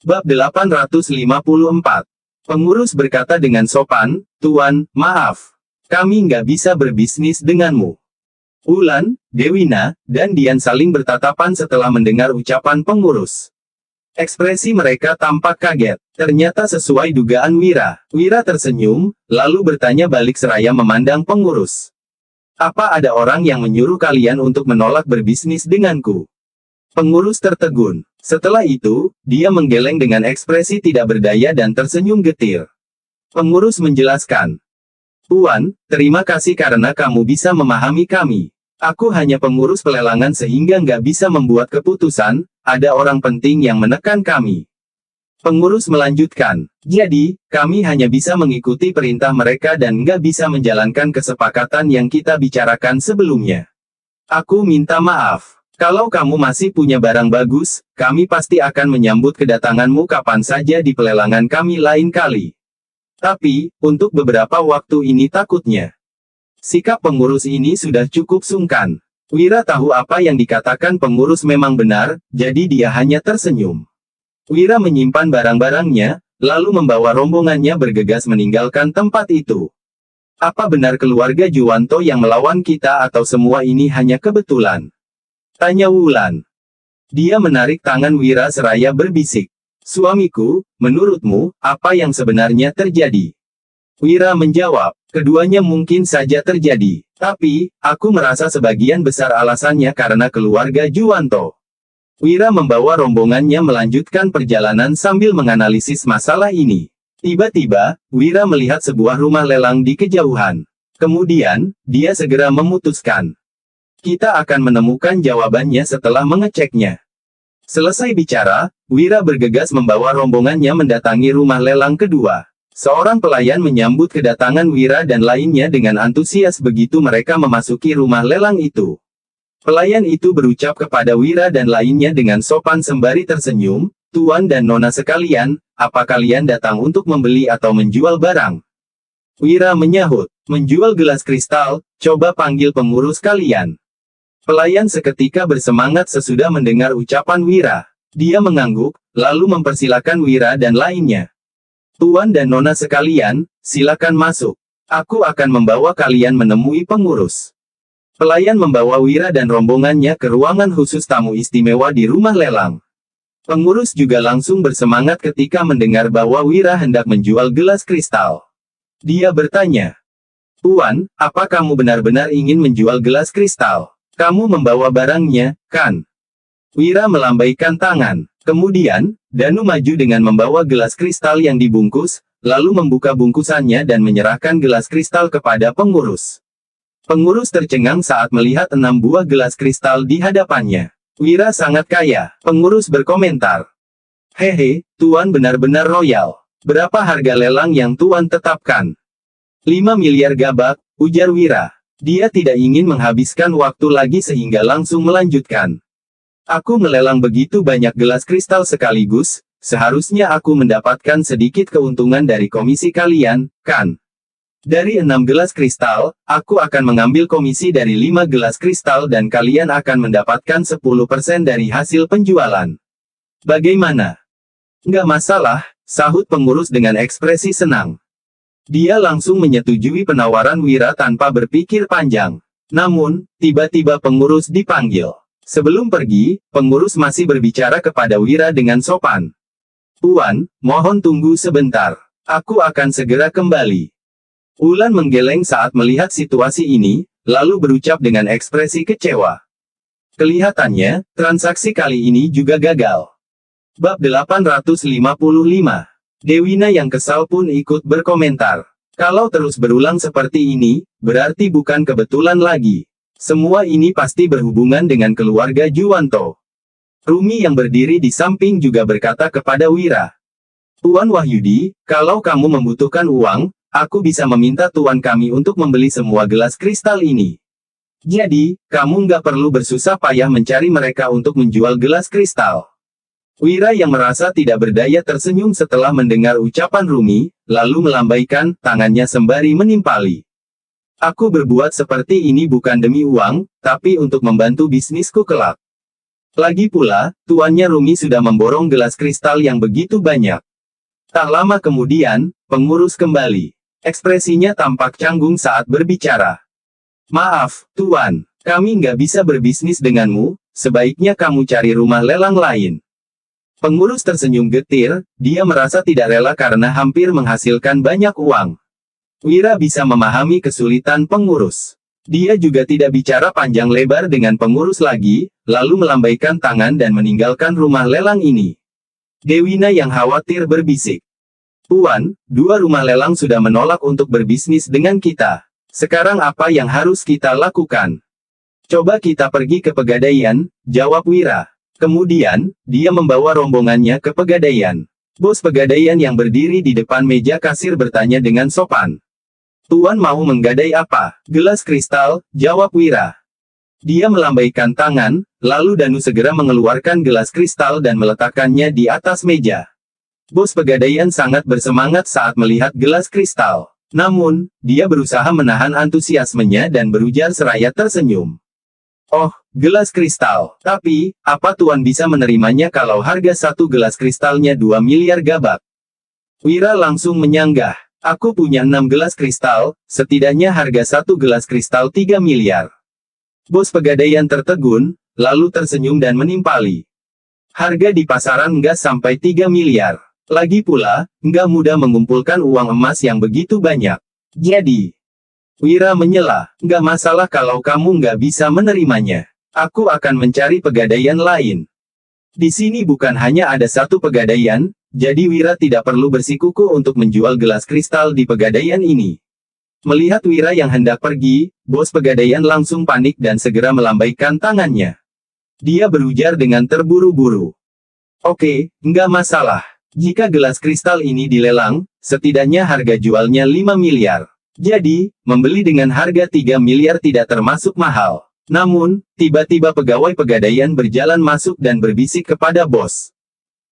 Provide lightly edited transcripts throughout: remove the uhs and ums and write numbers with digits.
Bab 854. Pengurus berkata dengan sopan, "Tuan, maaf. Kami nggak bisa berbisnis denganmu." Wulan, Dewina, dan Dian saling bertatapan setelah mendengar ucapan pengurus. Ekspresi mereka tampak kaget. Ternyata sesuai dugaan Wira. Wira tersenyum, lalu bertanya balik seraya memandang pengurus. "Apa ada orang yang menyuruh kalian untuk menolak berbisnis denganku?" Pengurus tertegun. Setelah itu, dia menggeleng dengan ekspresi tidak berdaya dan tersenyum getir. Pengurus menjelaskan, "Tuan, terima kasih karena kamu bisa memahami kami. Aku hanya pengurus pelelangan sehingga nggak bisa membuat keputusan, ada orang penting yang menekan kami." Pengurus melanjutkan, "Jadi, kami hanya bisa mengikuti perintah mereka dan nggak bisa menjalankan kesepakatan yang kita bicarakan sebelumnya. Aku minta maaf. Kalau kamu masih punya barang bagus, kami pasti akan menyambut kedatanganmu kapan saja di pelelangan kami lain kali. Tapi, untuk beberapa waktu ini takutnya." Sikap pengurus ini sudah cukup sungkan. Wira tahu apa yang dikatakan pengurus memang benar, jadi dia hanya tersenyum. Wira menyimpan barang-barangnya, lalu membawa rombongannya bergegas meninggalkan tempat itu. "Apa benar keluarga Juwanto yang melawan kita atau semua ini hanya kebetulan?" tanya Wulan. Dia menarik tangan Wira seraya berbisik, "Suamiku, menurutmu, apa yang sebenarnya terjadi?" Wira menjawab, "Keduanya mungkin saja terjadi. Tapi, aku merasa sebagian besar alasannya karena keluarga Juwanto." Wira membawa rombongannya melanjutkan perjalanan sambil menganalisis masalah ini. Tiba-tiba, Wira melihat sebuah rumah lelang di kejauhan. Kemudian, dia segera memutuskan, "Kita akan menemukan jawabannya setelah mengeceknya." Selesai bicara, Wira bergegas membawa rombongannya mendatangi rumah lelang kedua. Seorang pelayan menyambut kedatangan Wira dan lainnya dengan antusias begitu mereka memasuki rumah lelang itu. Pelayan itu berucap kepada Wira dan lainnya dengan sopan sembari tersenyum, "Tuan dan Nona sekalian, apa kalian datang untuk membeli atau menjual barang?" Wira menyahut, "Menjual gelas kristal, coba panggil pengurus kalian." Pelayan seketika bersemangat sesudah mendengar ucapan Wira. Dia mengangguk, lalu mempersilakan Wira dan lainnya. "Tuan dan Nona sekalian, silakan masuk. Aku akan membawa kalian menemui pengurus." Pelayan membawa Wira dan rombongannya ke ruangan khusus tamu istimewa di rumah lelang. Pengurus juga langsung bersemangat ketika mendengar bahwa Wira hendak menjual gelas kristal. Dia bertanya, "Tuan, apa kamu benar-benar ingin menjual gelas kristal? Kamu membawa barangnya, kan?" Wira melambaikan tangan. Kemudian, Danu maju dengan membawa gelas kristal yang dibungkus, lalu membuka bungkusannya dan menyerahkan gelas kristal kepada pengurus. Pengurus tercengang saat melihat 6 buah gelas kristal di hadapannya. "Wira sangat kaya," pengurus berkomentar. "Hehe, Tuan benar-benar royal. Berapa harga lelang yang Tuan tetapkan?" 5 miliar gabak, ujar Wira. Dia tidak ingin menghabiskan waktu lagi sehingga langsung melanjutkan. "Aku melelang begitu banyak gelas kristal sekaligus, seharusnya aku mendapatkan sedikit keuntungan dari komisi kalian, kan? Dari 6 gelas kristal, aku akan mengambil komisi dari 5 gelas kristal dan kalian akan mendapatkan 10% dari hasil penjualan. Bagaimana?" "Nggak masalah," sahut pengurus dengan ekspresi senang. Dia langsung menyetujui penawaran Wira tanpa berpikir panjang. Namun, tiba-tiba pengurus dipanggil. Sebelum pergi, pengurus masih berbicara kepada Wira dengan sopan. "Tuan, mohon tunggu sebentar. Aku akan segera kembali." Wulan menggeleng saat melihat situasi ini, lalu berucap dengan ekspresi kecewa. Kelihatannya, transaksi kali ini juga gagal. Bab 855. Dewina yang kesal pun ikut berkomentar. "Kalau terus berulang seperti ini, berarti bukan kebetulan lagi. Semua ini pasti berhubungan dengan keluarga Juwanto." Rumi yang berdiri di samping juga berkata kepada Wira, "Tuan Wahyudi, kalau kamu membutuhkan uang, aku bisa meminta tuan kami untuk membeli semua gelas kristal ini. Jadi, kamu nggak perlu bersusah payah mencari mereka untuk menjual gelas kristal." Wira yang merasa tidak berdaya tersenyum setelah mendengar ucapan Rumi, lalu melambaikan tangannya sembari menimpali. "Aku berbuat seperti ini bukan demi uang, tapi untuk membantu bisnisku kelak." Lagi pula, tuannya Rumi sudah memborong gelas kristal yang begitu banyak. Tak lama kemudian, pengurus kembali. Ekspresinya tampak canggung saat berbicara. Maaf, Tuan. Kami nggak bisa berbisnis denganmu, sebaiknya kamu cari rumah lelang lain. Pengurus tersenyum getir, dia merasa tidak rela karena hampir menghasilkan banyak uang. Wira bisa memahami kesulitan pengurus. Dia juga tidak bicara panjang lebar dengan pengurus lagi, lalu melambaikan tangan dan meninggalkan rumah lelang ini. Dewina yang khawatir berbisik. Tuan, 2 rumah lelang sudah menolak untuk berbisnis dengan kita. Sekarang apa yang harus kita lakukan? Coba kita pergi ke Pegadaian, jawab Wira. Kemudian, dia membawa rombongannya ke Pegadaian. Bos Pegadaian yang berdiri di depan meja kasir bertanya dengan sopan. Tuan mau menggadai apa? Gelas kristal, jawab Wira. Dia melambaikan tangan, lalu Danu segera mengeluarkan gelas kristal dan meletakkannya di atas meja. Bos Pegadaian sangat bersemangat saat melihat gelas kristal. Namun, dia berusaha menahan antusiasmenya dan berujar seraya tersenyum. Oh, gelas kristal. Tapi, apa Tuan bisa menerimanya kalau harga satu gelas kristalnya 2 miliar gabak? Wira langsung menyanggah. Aku punya 6 gelas kristal, setidaknya harga satu gelas kristal 3 miliar. Bos Pegadaian tertegun, lalu tersenyum dan menimpali. Harga di pasaran nggak sampai 3 miliar. Lagi pula, nggak mudah mengumpulkan uang emas yang begitu banyak. Jadi, Wira menyela, nggak masalah kalau kamu nggak bisa menerimanya. Aku akan mencari pegadaian lain. Di sini bukan hanya ada satu pegadaian, jadi Wira tidak perlu bersikuku untuk menjual gelas kristal di pegadaian ini. Melihat Wira yang hendak pergi, bos pegadaian langsung panik dan segera melambaikan tangannya. Dia berujar dengan terburu-buru. Oke, nggak masalah. Jika gelas kristal ini dilelang, setidaknya harga jualnya 5 miliar. Jadi, membeli dengan harga 3 miliar tidak termasuk mahal. Namun, tiba-tiba pegawai pegadaian berjalan masuk dan berbisik kepada bos.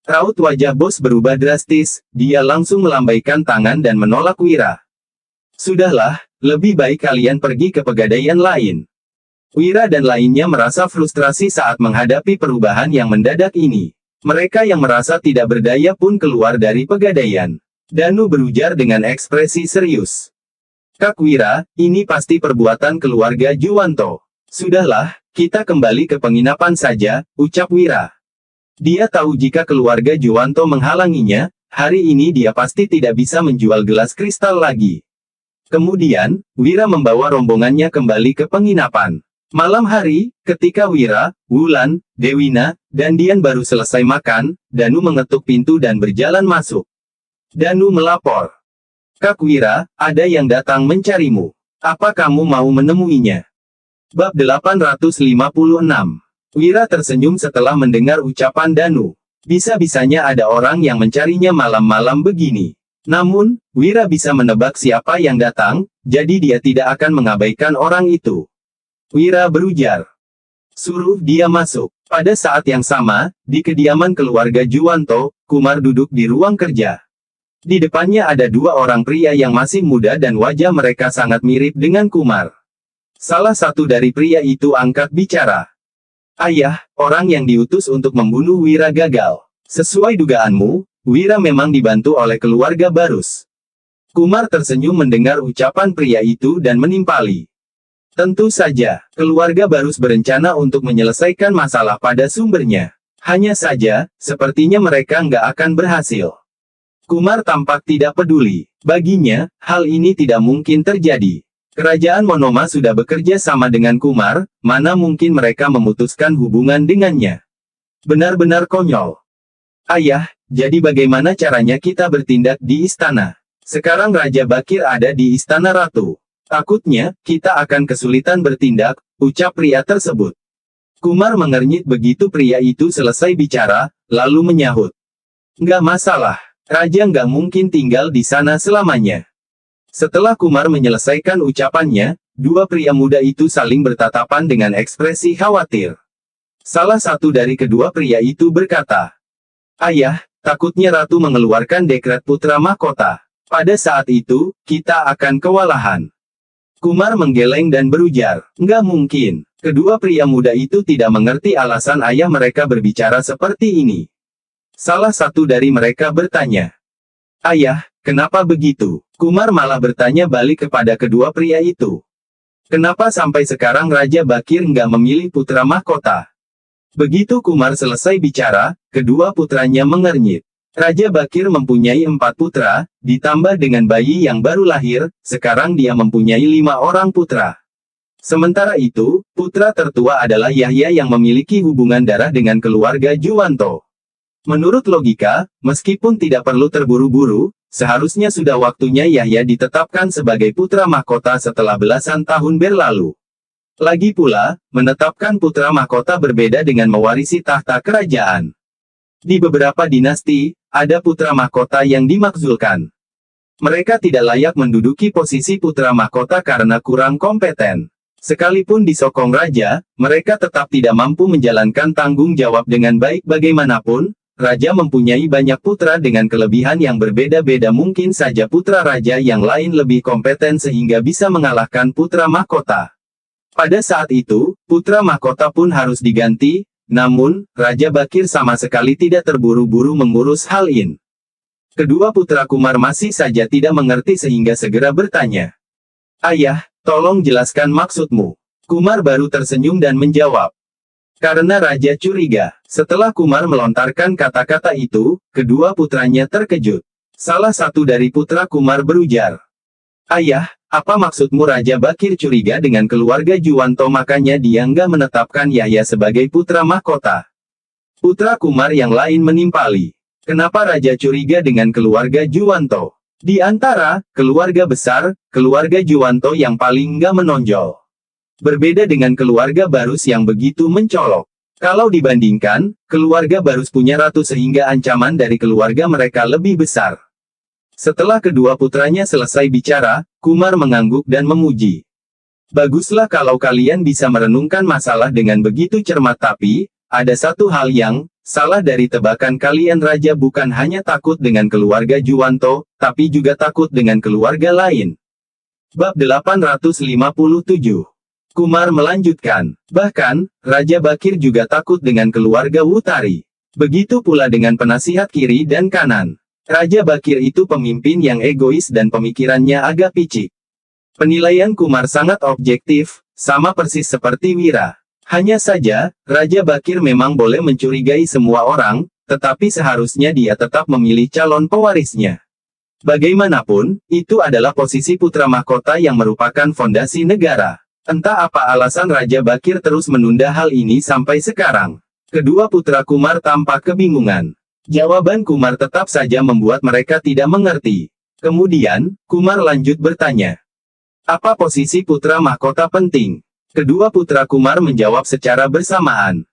Raut wajah bos berubah drastis, dia langsung melambaikan tangan dan menolak Wira. Sudahlah, lebih baik kalian pergi ke pegadaian lain. Wira dan lainnya merasa frustrasi saat menghadapi perubahan yang mendadak ini. Mereka yang merasa tidak berdaya pun keluar dari pegadaian. Danu berujar dengan ekspresi serius. Kak Wira, ini pasti perbuatan keluarga Juwanto. Sudahlah, kita kembali ke penginapan saja, ucap Wira. Dia tahu jika keluarga Juwanto menghalanginya, hari ini dia pasti tidak bisa menjual gelas kristal lagi. Kemudian, Wira membawa rombongannya kembali ke penginapan. Malam hari, ketika Wira, Wulan, Dewina, dan Dian baru selesai makan, Danu mengetuk pintu dan berjalan masuk. Danu melapor. Kak Wira, ada yang datang mencarimu. Apa kamu mau menemuinya? Bab 856. Wira tersenyum setelah mendengar ucapan Danu. Bisa-bisanya ada orang yang mencarinya malam-malam begini. Namun, Wira bisa menebak siapa yang datang, jadi dia tidak akan mengabaikan orang itu. Wira berujar. Suruh dia masuk. Pada saat yang sama, di kediaman keluarga Juwanto, Kumar duduk di ruang kerja. Di depannya ada 2 orang pria yang masih muda dan wajah mereka sangat mirip dengan Kumar. Salah satu dari pria itu angkat bicara. Ayah, orang yang diutus untuk membunuh Wira gagal. Sesuai dugaanmu, Wira memang dibantu oleh keluarga Barus. Kumar tersenyum mendengar ucapan pria itu dan menimpali. Tentu saja, keluarga Barus berencana untuk menyelesaikan masalah pada sumbernya. Hanya saja, sepertinya mereka nggak akan berhasil. Kumar tampak tidak peduli. Baginya, hal ini tidak mungkin terjadi. Kerajaan Monoma sudah bekerja sama dengan Kumar, mana mungkin mereka memutuskan hubungan dengannya. Benar-benar konyol. Ayah, jadi bagaimana caranya kita bertindak di istana? Sekarang Raja Bakir ada di istana Ratu. Takutnya, kita akan kesulitan bertindak, ucap pria tersebut. Kumar mengernyit begitu pria itu selesai bicara, lalu menyahut. Nggak masalah, Raja nggak mungkin tinggal di sana selamanya. Setelah Kumar menyelesaikan ucapannya, 2 pria muda itu saling bertatapan dengan ekspresi khawatir. Salah satu dari kedua pria itu berkata, Ayah, takutnya Ratu mengeluarkan dekret putra mahkota. Pada saat itu, kita akan kewalahan. Kumar menggeleng dan berujar, nggak mungkin. Kedua pria muda itu tidak mengerti alasan ayah mereka berbicara seperti ini. Salah satu dari mereka bertanya, "Ayah, kenapa begitu?" Kumar malah bertanya balik kepada kedua pria itu. "Kenapa sampai sekarang Raja Bakir nggak memilih putra mahkota?" Begitu Kumar selesai bicara, kedua putranya mengernyit. Raja Bakir mempunyai 4 putra, ditambah dengan bayi yang baru lahir, sekarang dia mempunyai 5 orang putra. Sementara itu, putra tertua adalah Yahya yang memiliki hubungan darah dengan keluarga Juwanto. Menurut logika, meskipun tidak perlu terburu-buru, seharusnya sudah waktunya Yahya ditetapkan sebagai putra mahkota setelah belasan tahun berlalu. Lagi pula, menetapkan putra mahkota berbeda dengan mewarisi tahta kerajaan. Di beberapa dinasti, ada putra mahkota yang dimakzulkan. Mereka tidak layak menduduki posisi putra mahkota karena kurang kompeten. Sekalipun disokong raja, mereka tetap tidak mampu menjalankan tanggung jawab dengan baik. Bagaimanapun, raja mempunyai banyak putra dengan kelebihan yang berbeda-beda. Mungkin saja putra raja yang lain lebih kompeten sehingga bisa mengalahkan putra mahkota. Pada saat itu, putra mahkota pun harus diganti, namun, Raja Bakir sama sekali tidak terburu-buru mengurus hal ini. Kedua putra Kumar masih saja tidak mengerti sehingga segera bertanya, "Ayah, tolong jelaskan maksudmu." Kumar baru tersenyum dan menjawab, "Karena Raja curiga." Setelah Kumar melontarkan kata-kata itu, kedua putranya terkejut. Salah satu dari putra Kumar berujar, "Ayah, apa maksudmu Raja Bakir curiga dengan keluarga Juwanto makanya dia nggak menetapkan Yahya sebagai putra mahkota?" Putra Kumar yang lain menimpali, "Kenapa Raja curiga dengan keluarga Juwanto? Di antara keluarga besar, keluarga Juwanto yang paling nggak menonjol. Berbeda dengan keluarga Barus yang begitu mencolok. Kalau dibandingkan, keluarga Barus punya ratu sehingga ancaman dari keluarga mereka lebih besar." Setelah kedua putranya selesai bicara, Kumar mengangguk dan memuji. "Baguslah kalau kalian bisa merenungkan masalah dengan begitu cermat, tapi ada satu hal yang salah dari tebakan kalian. Raja bukan hanya takut dengan keluarga Juwanto, tapi juga takut dengan keluarga lain." Bab 857. Kumar melanjutkan, "Bahkan, Raja Bakir juga takut dengan keluarga Wutari. Begitu pula dengan penasihat kiri dan kanan. Raja Bakir itu pemimpin yang egois dan pemikirannya agak picik." Penilaian Kumar sangat objektif, sama persis seperti Wira. Hanya saja, Raja Bakir memang boleh mencurigai semua orang, tetapi seharusnya dia tetap memilih calon pewarisnya. Bagaimanapun, itu adalah posisi putra mahkota yang merupakan fondasi negara. Entah apa alasan Raja Bakir terus menunda hal ini sampai sekarang. Kedua putra Kumar tampak kebingungan. Jawaban Kumar tetap saja membuat mereka tidak mengerti. Kemudian, Kumar lanjut bertanya, "Apa posisi putra mahkota penting?" Kedua putra Kumar menjawab secara bersamaan,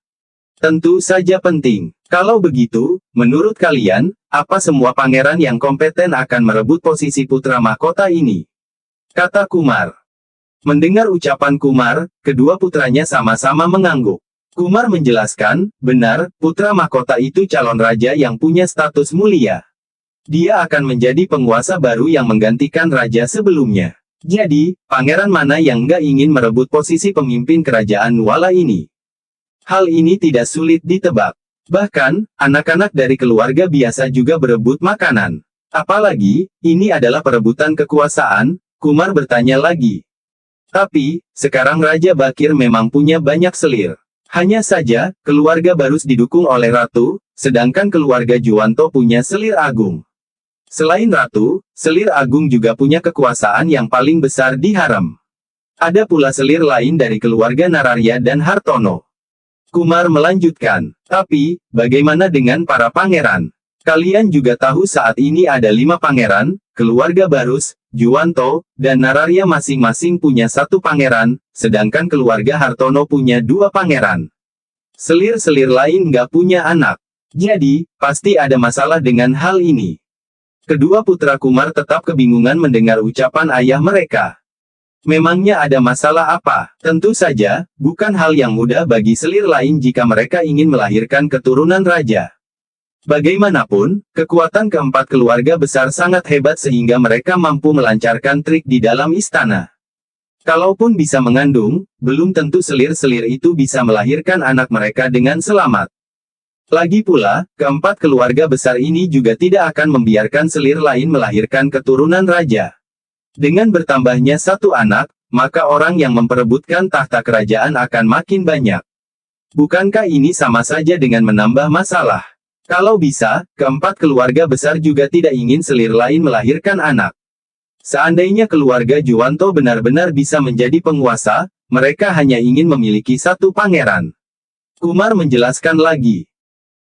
"Tentu saja penting. Kalau begitu, menurut kalian, apa semua pangeran yang kompeten akan merebut posisi putra mahkota ini?" kata Kumar. Mendengar ucapan Kumar, kedua putranya sama-sama mengangguk. Kumar menjelaskan, "Benar, putra mahkota itu calon raja yang punya status mulia. Dia akan menjadi penguasa baru yang menggantikan raja sebelumnya. Jadi, pangeran mana yang nggak ingin merebut posisi pemimpin kerajaan Nuala ini?" Hal ini tidak sulit ditebak. Bahkan, anak-anak dari keluarga biasa juga berebut makanan. Apalagi, ini adalah perebutan kekuasaan. Kumar bertanya lagi, "Tapi, sekarang Raja Bakir memang punya banyak selir. Hanya saja, keluarga Barus didukung oleh ratu, sedangkan keluarga Juwanto punya selir agung. Selain ratu, selir agung juga punya kekuasaan yang paling besar di harem. Ada pula selir lain dari keluarga Nararya dan Hartono." Kumar melanjutkan, "Tapi, bagaimana dengan para pangeran? Kalian juga tahu saat ini ada 5 pangeran, keluarga Barus, Juwanto, dan Nararya masing-masing punya 1 pangeran, sedangkan keluarga Hartono punya 2 pangeran. Selir-selir lain nggak punya anak. Jadi, pasti ada masalah dengan hal ini." Kedua putra Kumar tetap kebingungan mendengar ucapan ayah mereka. Memangnya ada masalah apa? Tentu saja, bukan hal yang mudah bagi selir lain jika mereka ingin melahirkan keturunan raja. Bagaimanapun, kekuatan keempat keluarga besar sangat hebat sehingga mereka mampu melancarkan trik di dalam istana. Kalaupun bisa mengandung, belum tentu selir-selir itu bisa melahirkan anak mereka dengan selamat. Lagi pula, keempat keluarga besar ini juga tidak akan membiarkan selir lain melahirkan keturunan raja. Dengan bertambahnya satu anak, maka orang yang memperebutkan tahta kerajaan akan makin banyak. Bukankah ini sama saja dengan menambah masalah? Kalau bisa, keempat keluarga besar juga tidak ingin selir lain melahirkan anak. Seandainya keluarga Juwanto benar-benar bisa menjadi penguasa, mereka hanya ingin memiliki satu pangeran. Kumar menjelaskan lagi.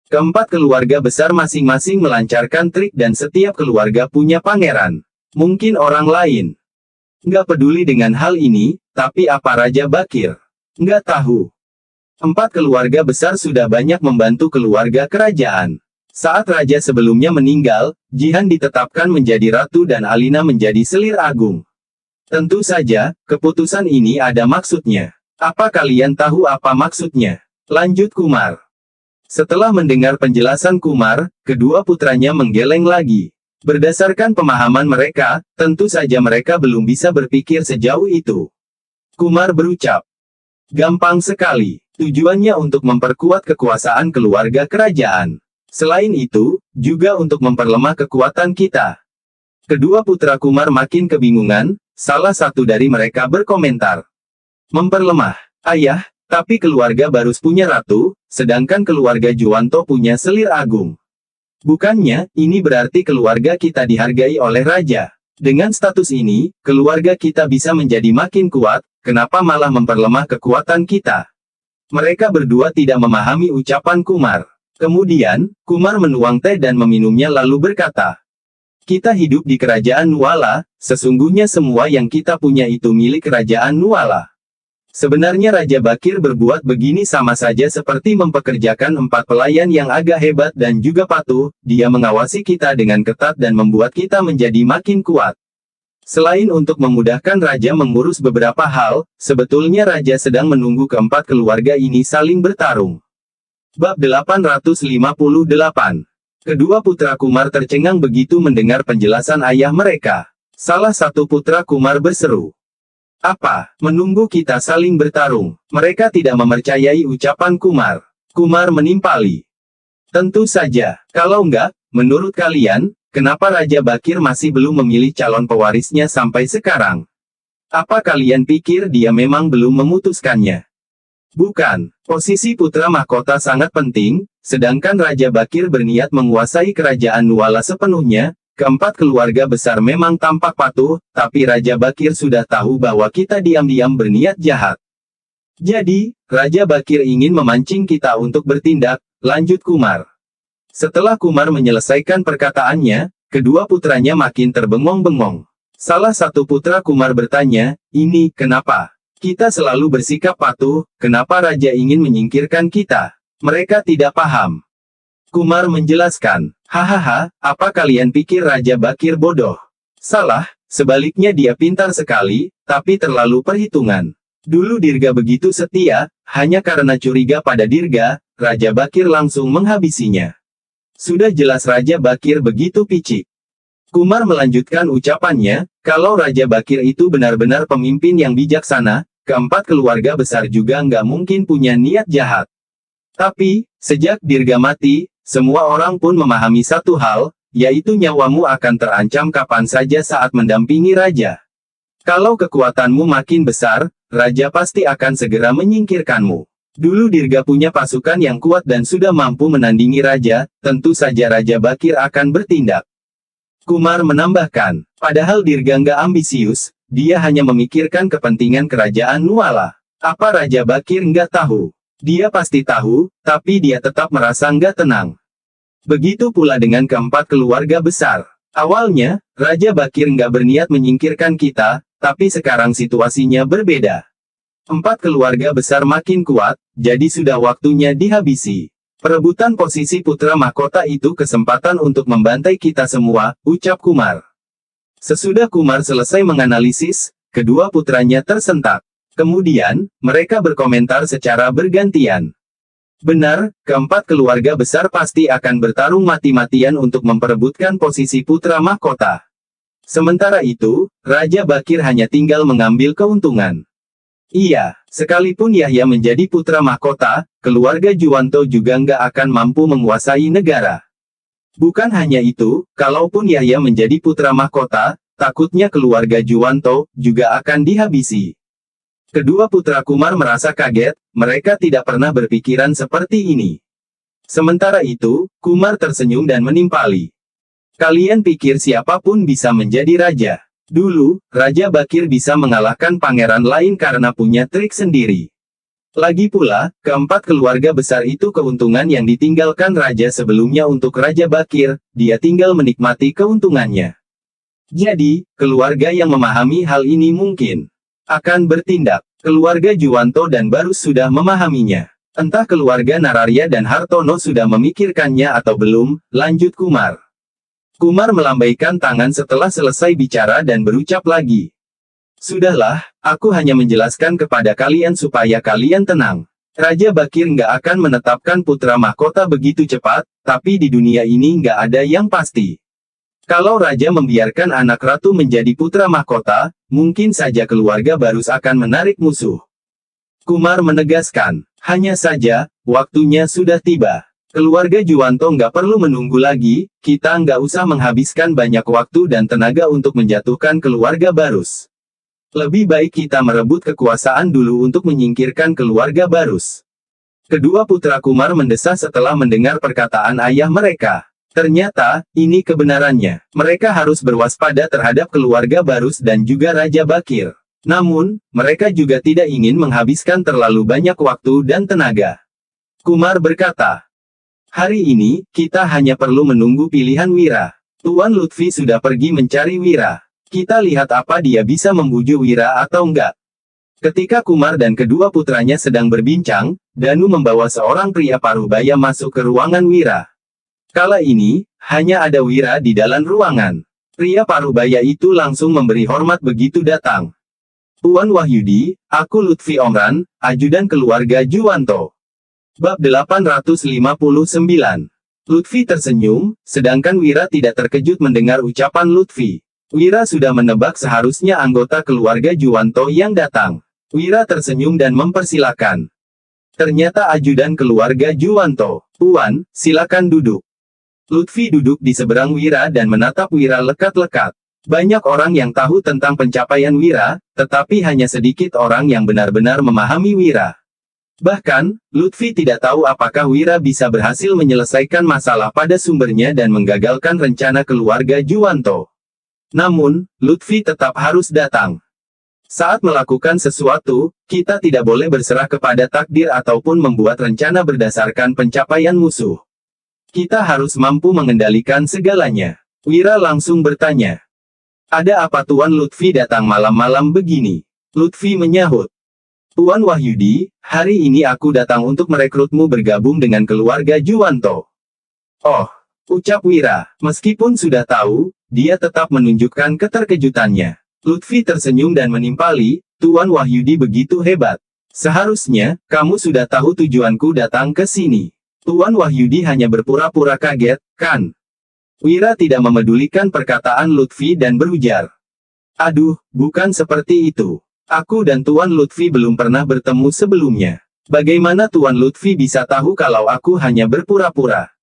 Keempat keluarga besar masing-masing melancarkan trik dan setiap keluarga punya pangeran. Mungkin orang lain nggak peduli dengan hal ini, tapi apa Raja Bakir? Nggak tahu. Empat keluarga besar sudah banyak membantu keluarga kerajaan. Saat raja sebelumnya meninggal, Jihan ditetapkan menjadi ratu dan Alina menjadi selir agung. Tentu saja, keputusan ini ada maksudnya. Apa kalian tahu apa maksudnya? Lanjut Kumar. Setelah mendengar penjelasan Kumar, kedua putranya menggeleng lagi. Berdasarkan pemahaman mereka, tentu saja mereka belum bisa berpikir sejauh itu. Kumar berucap, gampang sekali. Tujuannya untuk memperkuat kekuasaan keluarga kerajaan. Selain itu, juga untuk memperlemah kekuatan kita. Kedua putra Kumar makin kebingungan, salah satu dari mereka berkomentar. Memperlemah, ayah, tapi keluarga Barus punya ratu, sedangkan keluarga Juwanto punya selir agung. Bukannya, ini berarti keluarga kita dihargai oleh raja. Dengan status ini, keluarga kita bisa menjadi makin kuat, kenapa malah memperlemah kekuatan kita? Mereka berdua tidak memahami ucapan Kumar. Kemudian, Kumar menuang teh dan meminumnya lalu berkata, kita hidup di kerajaan Nuala, sesungguhnya semua yang kita punya itu milik kerajaan Nuala. Sebenarnya Raja Bakir berbuat begini sama saja seperti mempekerjakan 4 pelayan yang agak hebat dan juga patuh, dia mengawasi kita dengan ketat dan membuat kita menjadi makin kuat. Selain untuk memudahkan Raja mengurus beberapa hal, sebetulnya Raja sedang menunggu keempat keluarga ini saling bertarung. Bab 858. Kedua putra Kumar tercengang begitu mendengar penjelasan ayah mereka. Salah satu putra Kumar berseru. Apa, menunggu kita saling bertarung? Mereka tidak mempercayai ucapan Kumar. Kumar menimpali. Tentu saja, kalau enggak, menurut kalian, kenapa Raja Bakir masih belum memilih calon pewarisnya sampai sekarang? Apa kalian pikir dia memang belum memutuskannya? Bukan, posisi putra mahkota sangat penting, sedangkan Raja Bakir berniat menguasai kerajaan Nuala sepenuhnya, keempat keluarga besar memang tampak patuh, tapi Raja Bakir sudah tahu bahwa kita diam-diam berniat jahat. Jadi, Raja Bakir ingin memancing kita untuk bertindak, lanjut Kumar. Setelah Kumar menyelesaikan perkataannya, kedua putranya makin terbengong-bengong. Salah satu putra Kumar bertanya, ini, kenapa? Kita selalu bersikap patuh, kenapa Raja ingin menyingkirkan kita? Mereka tidak paham. Kumar menjelaskan, hahaha, apa kalian pikir Raja Bakir bodoh? Salah, sebaliknya dia pintar sekali, tapi terlalu perhitungan. Dulu Dirga begitu setia, hanya karena curiga pada Dirga, Raja Bakir langsung menghabisinya. Sudah jelas Raja Bakir begitu picik. Kumar melanjutkan ucapannya, kalau Raja Bakir itu benar-benar pemimpin yang bijaksana, keempat keluarga besar juga nggak mungkin punya niat jahat. Tapi, sejak Dirga mati, semua orang pun memahami satu hal, yaitu nyawamu akan terancam kapan saja saat mendampingi Raja. Kalau kekuatanmu makin besar, Raja pasti akan segera menyingkirkanmu. Dulu Dirga punya pasukan yang kuat dan sudah mampu menandingi Raja, tentu saja Raja Bakir akan bertindak. Kumar menambahkan, padahal Dirga nggak ambisius, dia hanya memikirkan kepentingan kerajaan Nuala. Apa Raja Bakir nggak tahu? Dia pasti tahu, tapi dia tetap merasa nggak tenang. Begitu pula dengan keempat keluarga besar. Awalnya, Raja Bakir nggak berniat menyingkirkan kita, tapi sekarang situasinya berbeda. Empat keluarga besar makin kuat, jadi sudah waktunya dihabisi. Perebutan posisi putra mahkota itu kesempatan untuk membantai kita semua, ucap Kumar. Sesudah Kumar selesai menganalisis, kedua putranya tersentak. Kemudian, mereka berkomentar secara bergantian. Benar, keempat keluarga besar pasti akan bertarung mati-matian untuk memperebutkan posisi putra mahkota. Sementara itu, Raja Bakir hanya tinggal mengambil keuntungan. Iya, sekalipun Yahya menjadi putra mahkota, keluarga Juwanto juga nggak akan mampu menguasai negara. Bukan hanya itu, kalaupun Yahya menjadi putra mahkota, takutnya keluarga Juwanto juga akan dihabisi. Kedua putra Kumar merasa kaget, mereka tidak pernah berpikiran seperti ini. Sementara itu, Kumar tersenyum dan menimpali. Kalian pikir siapapun bisa menjadi raja? Dulu, Raja Bakir bisa mengalahkan pangeran lain karena punya trik sendiri. Lagi pula, keempat keluarga besar itu keuntungan yang ditinggalkan raja sebelumnya untuk Raja Bakir, dia tinggal menikmati keuntungannya. Jadi, keluarga yang memahami hal ini mungkin akan bertindak. Keluarga Juwanto dan Barus sudah memahaminya. Entah keluarga Nararya dan Hartono sudah memikirkannya atau belum, lanjut Kumar. Kumar melambaikan tangan setelah selesai bicara dan berucap lagi. Sudahlah, aku hanya menjelaskan kepada kalian supaya kalian tenang. Raja Bakir nggak akan menetapkan putra mahkota begitu cepat, tapi di dunia ini nggak ada yang pasti. Kalau Raja membiarkan anak ratu menjadi putra mahkota, mungkin saja keluarga Barus akan menarik musuh. Kumar menegaskan, hanya saja, waktunya sudah tiba. Keluarga Juwanto nggak perlu menunggu lagi, kita nggak usah menghabiskan banyak waktu dan tenaga untuk menjatuhkan keluarga Barus. Lebih baik kita merebut kekuasaan dulu untuk menyingkirkan keluarga Barus. Kedua putra Kumar mendesah setelah mendengar perkataan ayah mereka. Ternyata, ini kebenarannya. Mereka harus berwaspada terhadap keluarga Barus dan juga Raja Bakir. Namun, mereka juga tidak ingin menghabiskan terlalu banyak waktu dan tenaga. Kumar berkata, hari ini, kita hanya perlu menunggu pilihan Wira. Tuan Lutfi sudah pergi mencari Wira. Kita lihat apa dia bisa membujuk Wira atau enggak. Ketika Kumar dan kedua putranya sedang berbincang, Danu membawa seorang pria parubaya masuk ke ruangan Wira. Kala ini, hanya ada Wira di dalam ruangan. Pria parubaya itu langsung memberi hormat begitu datang. Tuan Wahyudi, aku Lutfi Omran, ajudan keluarga Juwanto. Bab 859. Lutfi tersenyum, sedangkan Wira tidak terkejut mendengar ucapan Lutfi. Wira sudah menebak seharusnya anggota keluarga Juwanto yang datang. Wira tersenyum dan mempersilakan. Ternyata ajudan keluarga Juwanto. Tuan, silakan duduk. Lutfi duduk di seberang Wira dan menatap Wira lekat-lekat. Banyak orang yang tahu tentang pencapaian Wira, tetapi hanya sedikit orang yang benar-benar memahami Wira. Bahkan, Lutfi tidak tahu apakah Wira bisa berhasil menyelesaikan masalah pada sumbernya dan menggagalkan rencana keluarga Juwanto. Namun, Lutfi tetap harus datang. Saat melakukan sesuatu, kita tidak boleh berserah kepada takdir ataupun membuat rencana berdasarkan pencapaian musuh. Kita harus mampu mengendalikan segalanya. Wira langsung bertanya. Ada apa Tuan Lutfi datang malam-malam begini? Lutfi menyahut. Tuan Wahyudi, hari ini aku datang untuk merekrutmu bergabung dengan keluarga Juwanto. Oh, ucap Wira. Meskipun sudah tahu, dia tetap menunjukkan keterkejutannya. Lutfi tersenyum dan menimpali, Tuan Wahyudi begitu hebat. Seharusnya, kamu sudah tahu tujuanku datang ke sini. Tuan Wahyudi hanya berpura-pura kaget, kan? Wira tidak memedulikan perkataan Lutfi dan berujar. Aduh, bukan seperti itu. Aku dan Tuan Lutfi belum pernah bertemu sebelumnya. Bagaimana Tuan Lutfi bisa tahu kalau aku hanya berpura-pura?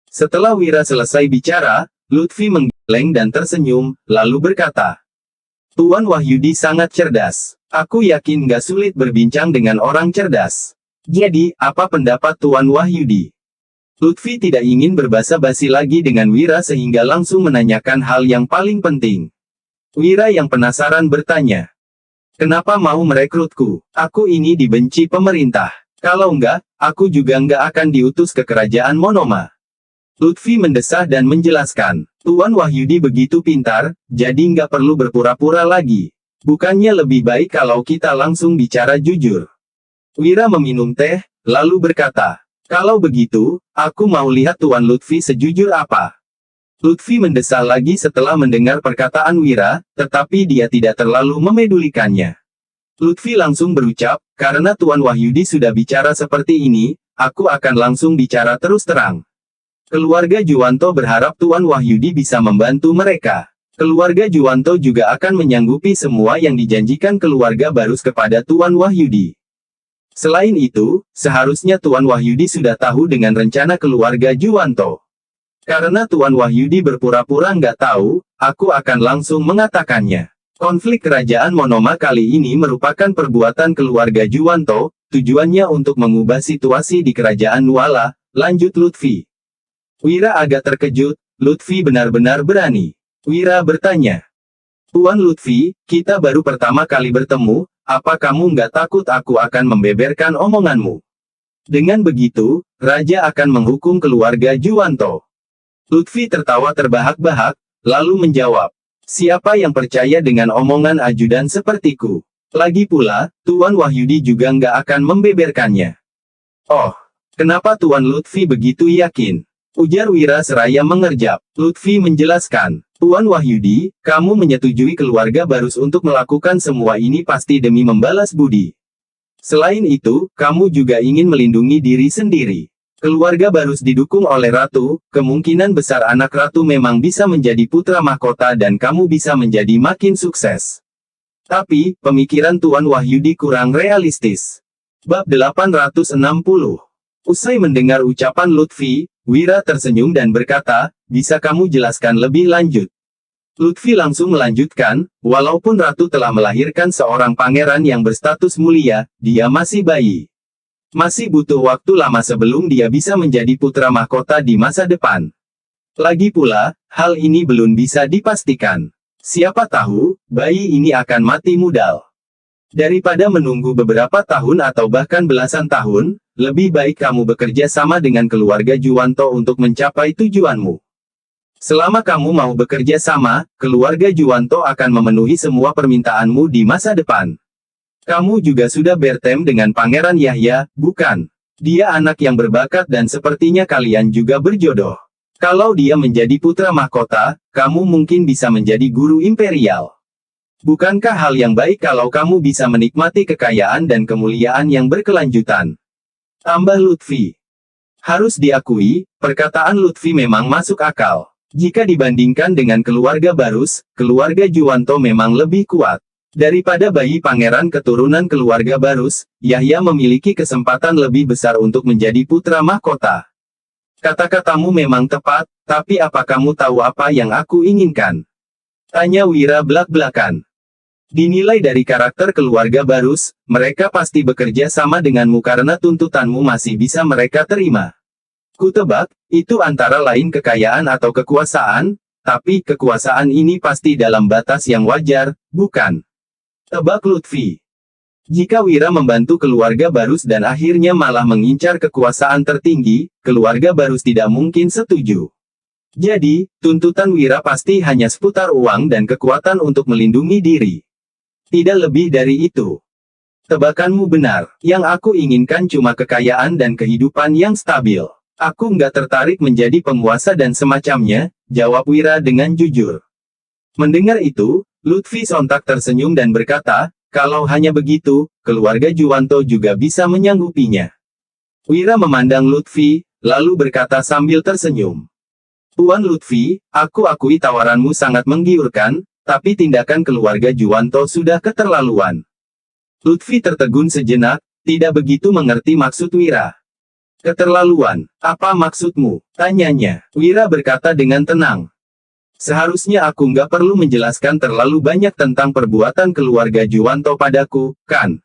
Setelah Wira selesai bicara, Lutfi menggeleng dan tersenyum, lalu berkata. Tuan Wahyudi sangat cerdas. Aku yakin gak sulit berbincang dengan orang cerdas. Jadi, apa pendapat Tuan Wahyudi? Lutfi tidak ingin berbasa-basi lagi dengan Wira sehingga langsung menanyakan hal yang paling penting. Wira yang penasaran bertanya. Kenapa mau merekrutku? Aku ini dibenci pemerintah. Kalau enggak, aku juga enggak akan diutus ke kerajaan Monoma. Lutfi mendesah dan menjelaskan. Tuan Wahyudi begitu pintar, jadi enggak perlu berpura-pura lagi. Bukannya lebih baik kalau kita langsung bicara jujur. Wira meminum teh, lalu berkata. Kalau begitu, aku mau lihat Tuan Lutfi sejujur apa. Lutfi mendesah lagi setelah mendengar perkataan Wira, tetapi dia tidak terlalu memedulikannya. Lutfi langsung berucap, karena Tuan Wahyudi sudah bicara seperti ini, aku akan langsung bicara terus terang. Keluarga Juwanto berharap Tuan Wahyudi bisa membantu mereka. Keluarga Juwanto juga akan menyanggupi semua yang dijanjikan keluarga Barus kepada Tuan Wahyudi. Selain itu, seharusnya Tuan Wahyudi sudah tahu dengan rencana keluarga Juwanto. Karena Tuan Wahyudi berpura-pura nggak tahu, aku akan langsung mengatakannya. Konflik kerajaan Monoma kali ini merupakan perbuatan keluarga Juwanto, tujuannya untuk mengubah situasi di kerajaan Nuala, lanjut Lutfi. Wira agak terkejut, Lutfi benar-benar berani. Wira bertanya, Tuan Lutfi, kita baru pertama kali bertemu, apa kamu nggak takut aku akan membeberkan omonganmu? Dengan begitu, Raja akan menghukum keluarga Juwanto. Lutfi tertawa terbahak-bahak, lalu menjawab, siapa yang percaya dengan omongan ajudan sepertiku? Lagi pula, Tuan Wahyudi juga nggak akan membeberkannya. Oh, kenapa Tuan Lutfi begitu yakin? Ujar Wira seraya mengerjap. Lutfi menjelaskan, Tuan Wahyudi, kamu menyetujui keluarga Barus untuk melakukan semua ini pasti demi membalas budi. Selain itu, kamu juga ingin melindungi diri sendiri. Keluarga Barus didukung oleh Ratu, kemungkinan besar anak Ratu memang bisa menjadi putra mahkota dan kamu bisa menjadi makin sukses. Tapi, pemikiran Tuan Wahyudi kurang realistis. Bab 860. Usai mendengar ucapan Lutfi, Wira tersenyum dan berkata, bisa kamu jelaskan lebih lanjut? Lutfi langsung melanjutkan, walaupun Ratu telah melahirkan seorang pangeran yang berstatus mulia, dia masih bayi. Masih butuh waktu lama sebelum dia bisa menjadi putra mahkota di masa depan. Lagi pula, hal ini belum bisa dipastikan. Siapa tahu, bayi ini akan mati mudal. Daripada menunggu beberapa tahun atau bahkan belasan tahun, lebih baik kamu bekerja sama dengan keluarga Juwanto untuk mencapai tujuanmu. Selama kamu mau bekerja sama, keluarga Juwanto akan memenuhi semua permintaanmu di masa depan. Kamu juga sudah bertemu dengan Pangeran Yahya, bukan? Dia anak yang berbakat dan sepertinya kalian juga berjodoh. Kalau dia menjadi putra mahkota, kamu mungkin bisa menjadi guru imperial. Bukankah hal yang baik kalau kamu bisa menikmati kekayaan dan kemuliaan yang berkelanjutan? Tambah Lutfi. Harus diakui, perkataan Lutfi memang masuk akal. Jika dibandingkan dengan keluarga Barus, keluarga Juwanto memang lebih kuat. Daripada bayi pangeran keturunan keluarga Barus, Yahya memiliki kesempatan lebih besar untuk menjadi putra mahkota. Kata-katamu memang tepat, tapi apa kamu tahu apa yang aku inginkan? Tanya Wira belak-belakan. Dinilai dari karakter keluarga Barus, mereka pasti bekerja sama denganmu karena tuntutanmu masih bisa mereka terima. Kutebak, itu antara lain kekayaan atau kekuasaan, tapi kekuasaan ini pasti dalam batas yang wajar, bukan? Tebak Lutfi. Jika Wira membantu keluarga Barus dan akhirnya malah mengincar kekuasaan tertinggi, keluarga Barus tidak mungkin setuju. Jadi, tuntutan Wira pasti hanya seputar uang dan kekuatan untuk melindungi diri. Tidak lebih dari itu. Tebakanmu benar, yang aku inginkan cuma kekayaan dan kehidupan yang stabil. Aku nggak tertarik menjadi penguasa dan semacamnya, jawab Wira dengan jujur. Mendengar itu, Lutfi sontak tersenyum dan berkata, kalau hanya begitu, keluarga Juwanto juga bisa menyanggupinya. Wira memandang Lutfi, lalu berkata sambil tersenyum. Tuan Lutfi, aku akui tawaranmu sangat menggiurkan, tapi tindakan keluarga Juwanto sudah keterlaluan. Lutfi tertegun sejenak, tidak begitu mengerti maksud Wira. Keterlaluan, apa maksudmu? Tanyanya. Wira berkata dengan tenang. Seharusnya aku nggak perlu menjelaskan terlalu banyak tentang perbuatan keluarga Juwanto padaku, kan?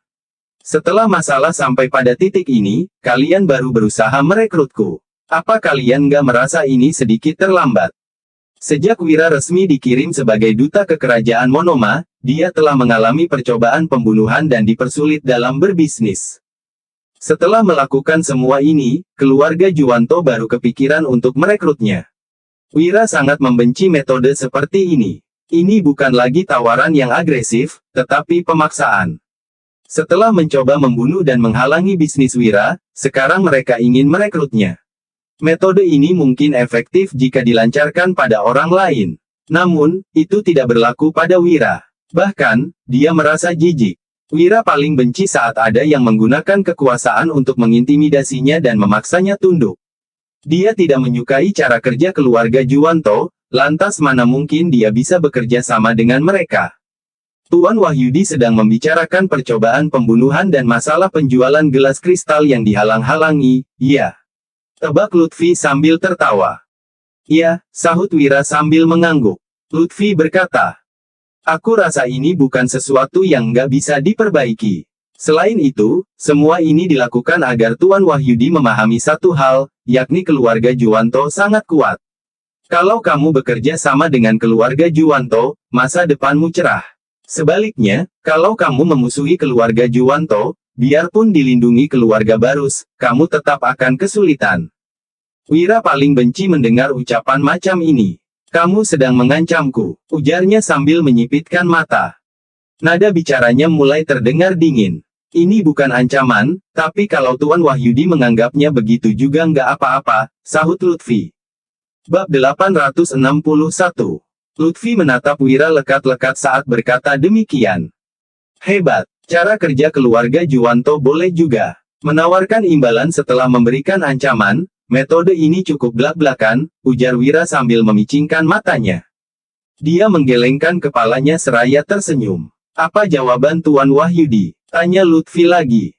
Setelah masalah sampai pada titik ini, kalian baru berusaha merekrutku. Apa kalian nggak merasa ini sedikit terlambat? Sejak Wira resmi dikirim sebagai duta ke kerajaan Monoma, dia telah mengalami percobaan pembunuhan dan dipersulit dalam berbisnis. Setelah melakukan semua ini, keluarga Juwanto baru kepikiran untuk merekrutnya. Wira sangat membenci metode seperti ini. Ini bukan lagi tawaran yang agresif, tetapi pemaksaan. Setelah mencoba membunuh dan menghalangi bisnis Wira, sekarang mereka ingin merekrutnya. Metode ini mungkin efektif jika dilancarkan pada orang lain. Namun, itu tidak berlaku pada Wira. Bahkan, dia merasa jijik. Wira paling benci saat ada yang menggunakan kekuasaan untuk mengintimidasinya dan memaksanya tunduk. Dia tidak menyukai cara kerja keluarga Juwanto, lantas mana mungkin dia bisa bekerja sama dengan mereka? Tuan Wahyudi sedang membicarakan percobaan pembunuhan dan masalah penjualan gelas kristal yang dihalang-halangi, iya. Tebak Lutfi sambil tertawa. Iya, sahut Wira sambil mengangguk. Lutfi berkata, aku rasa ini bukan sesuatu yang nggak bisa diperbaiki. Selain itu, semua ini dilakukan agar Tuan Wahyudi memahami satu hal, yakni keluarga Juwanto sangat kuat. Kalau kamu bekerja sama dengan keluarga Juwanto, masa depanmu cerah. Sebaliknya, kalau kamu memusuhi keluarga Juwanto, biarpun dilindungi keluarga Barus, kamu tetap akan kesulitan. Wira paling benci mendengar ucapan macam ini. Kamu sedang mengancamku, ujarnya sambil menyipitkan mata. Nada bicaranya mulai terdengar dingin. Ini bukan ancaman, tapi kalau Tuan Wahyudi menganggapnya begitu juga nggak apa-apa, sahut Lutfi. Bab 861. Lutfi menatap Wira lekat-lekat saat berkata demikian. Hebat, cara kerja keluarga Juwanto boleh juga. Menawarkan imbalan setelah memberikan ancaman, metode ini cukup blak-blakan, ujar Wira sambil memicingkan matanya. Dia menggelengkan kepalanya seraya tersenyum. Apa jawaban Tuan Wahyudi? Tanya Lutfi lagi.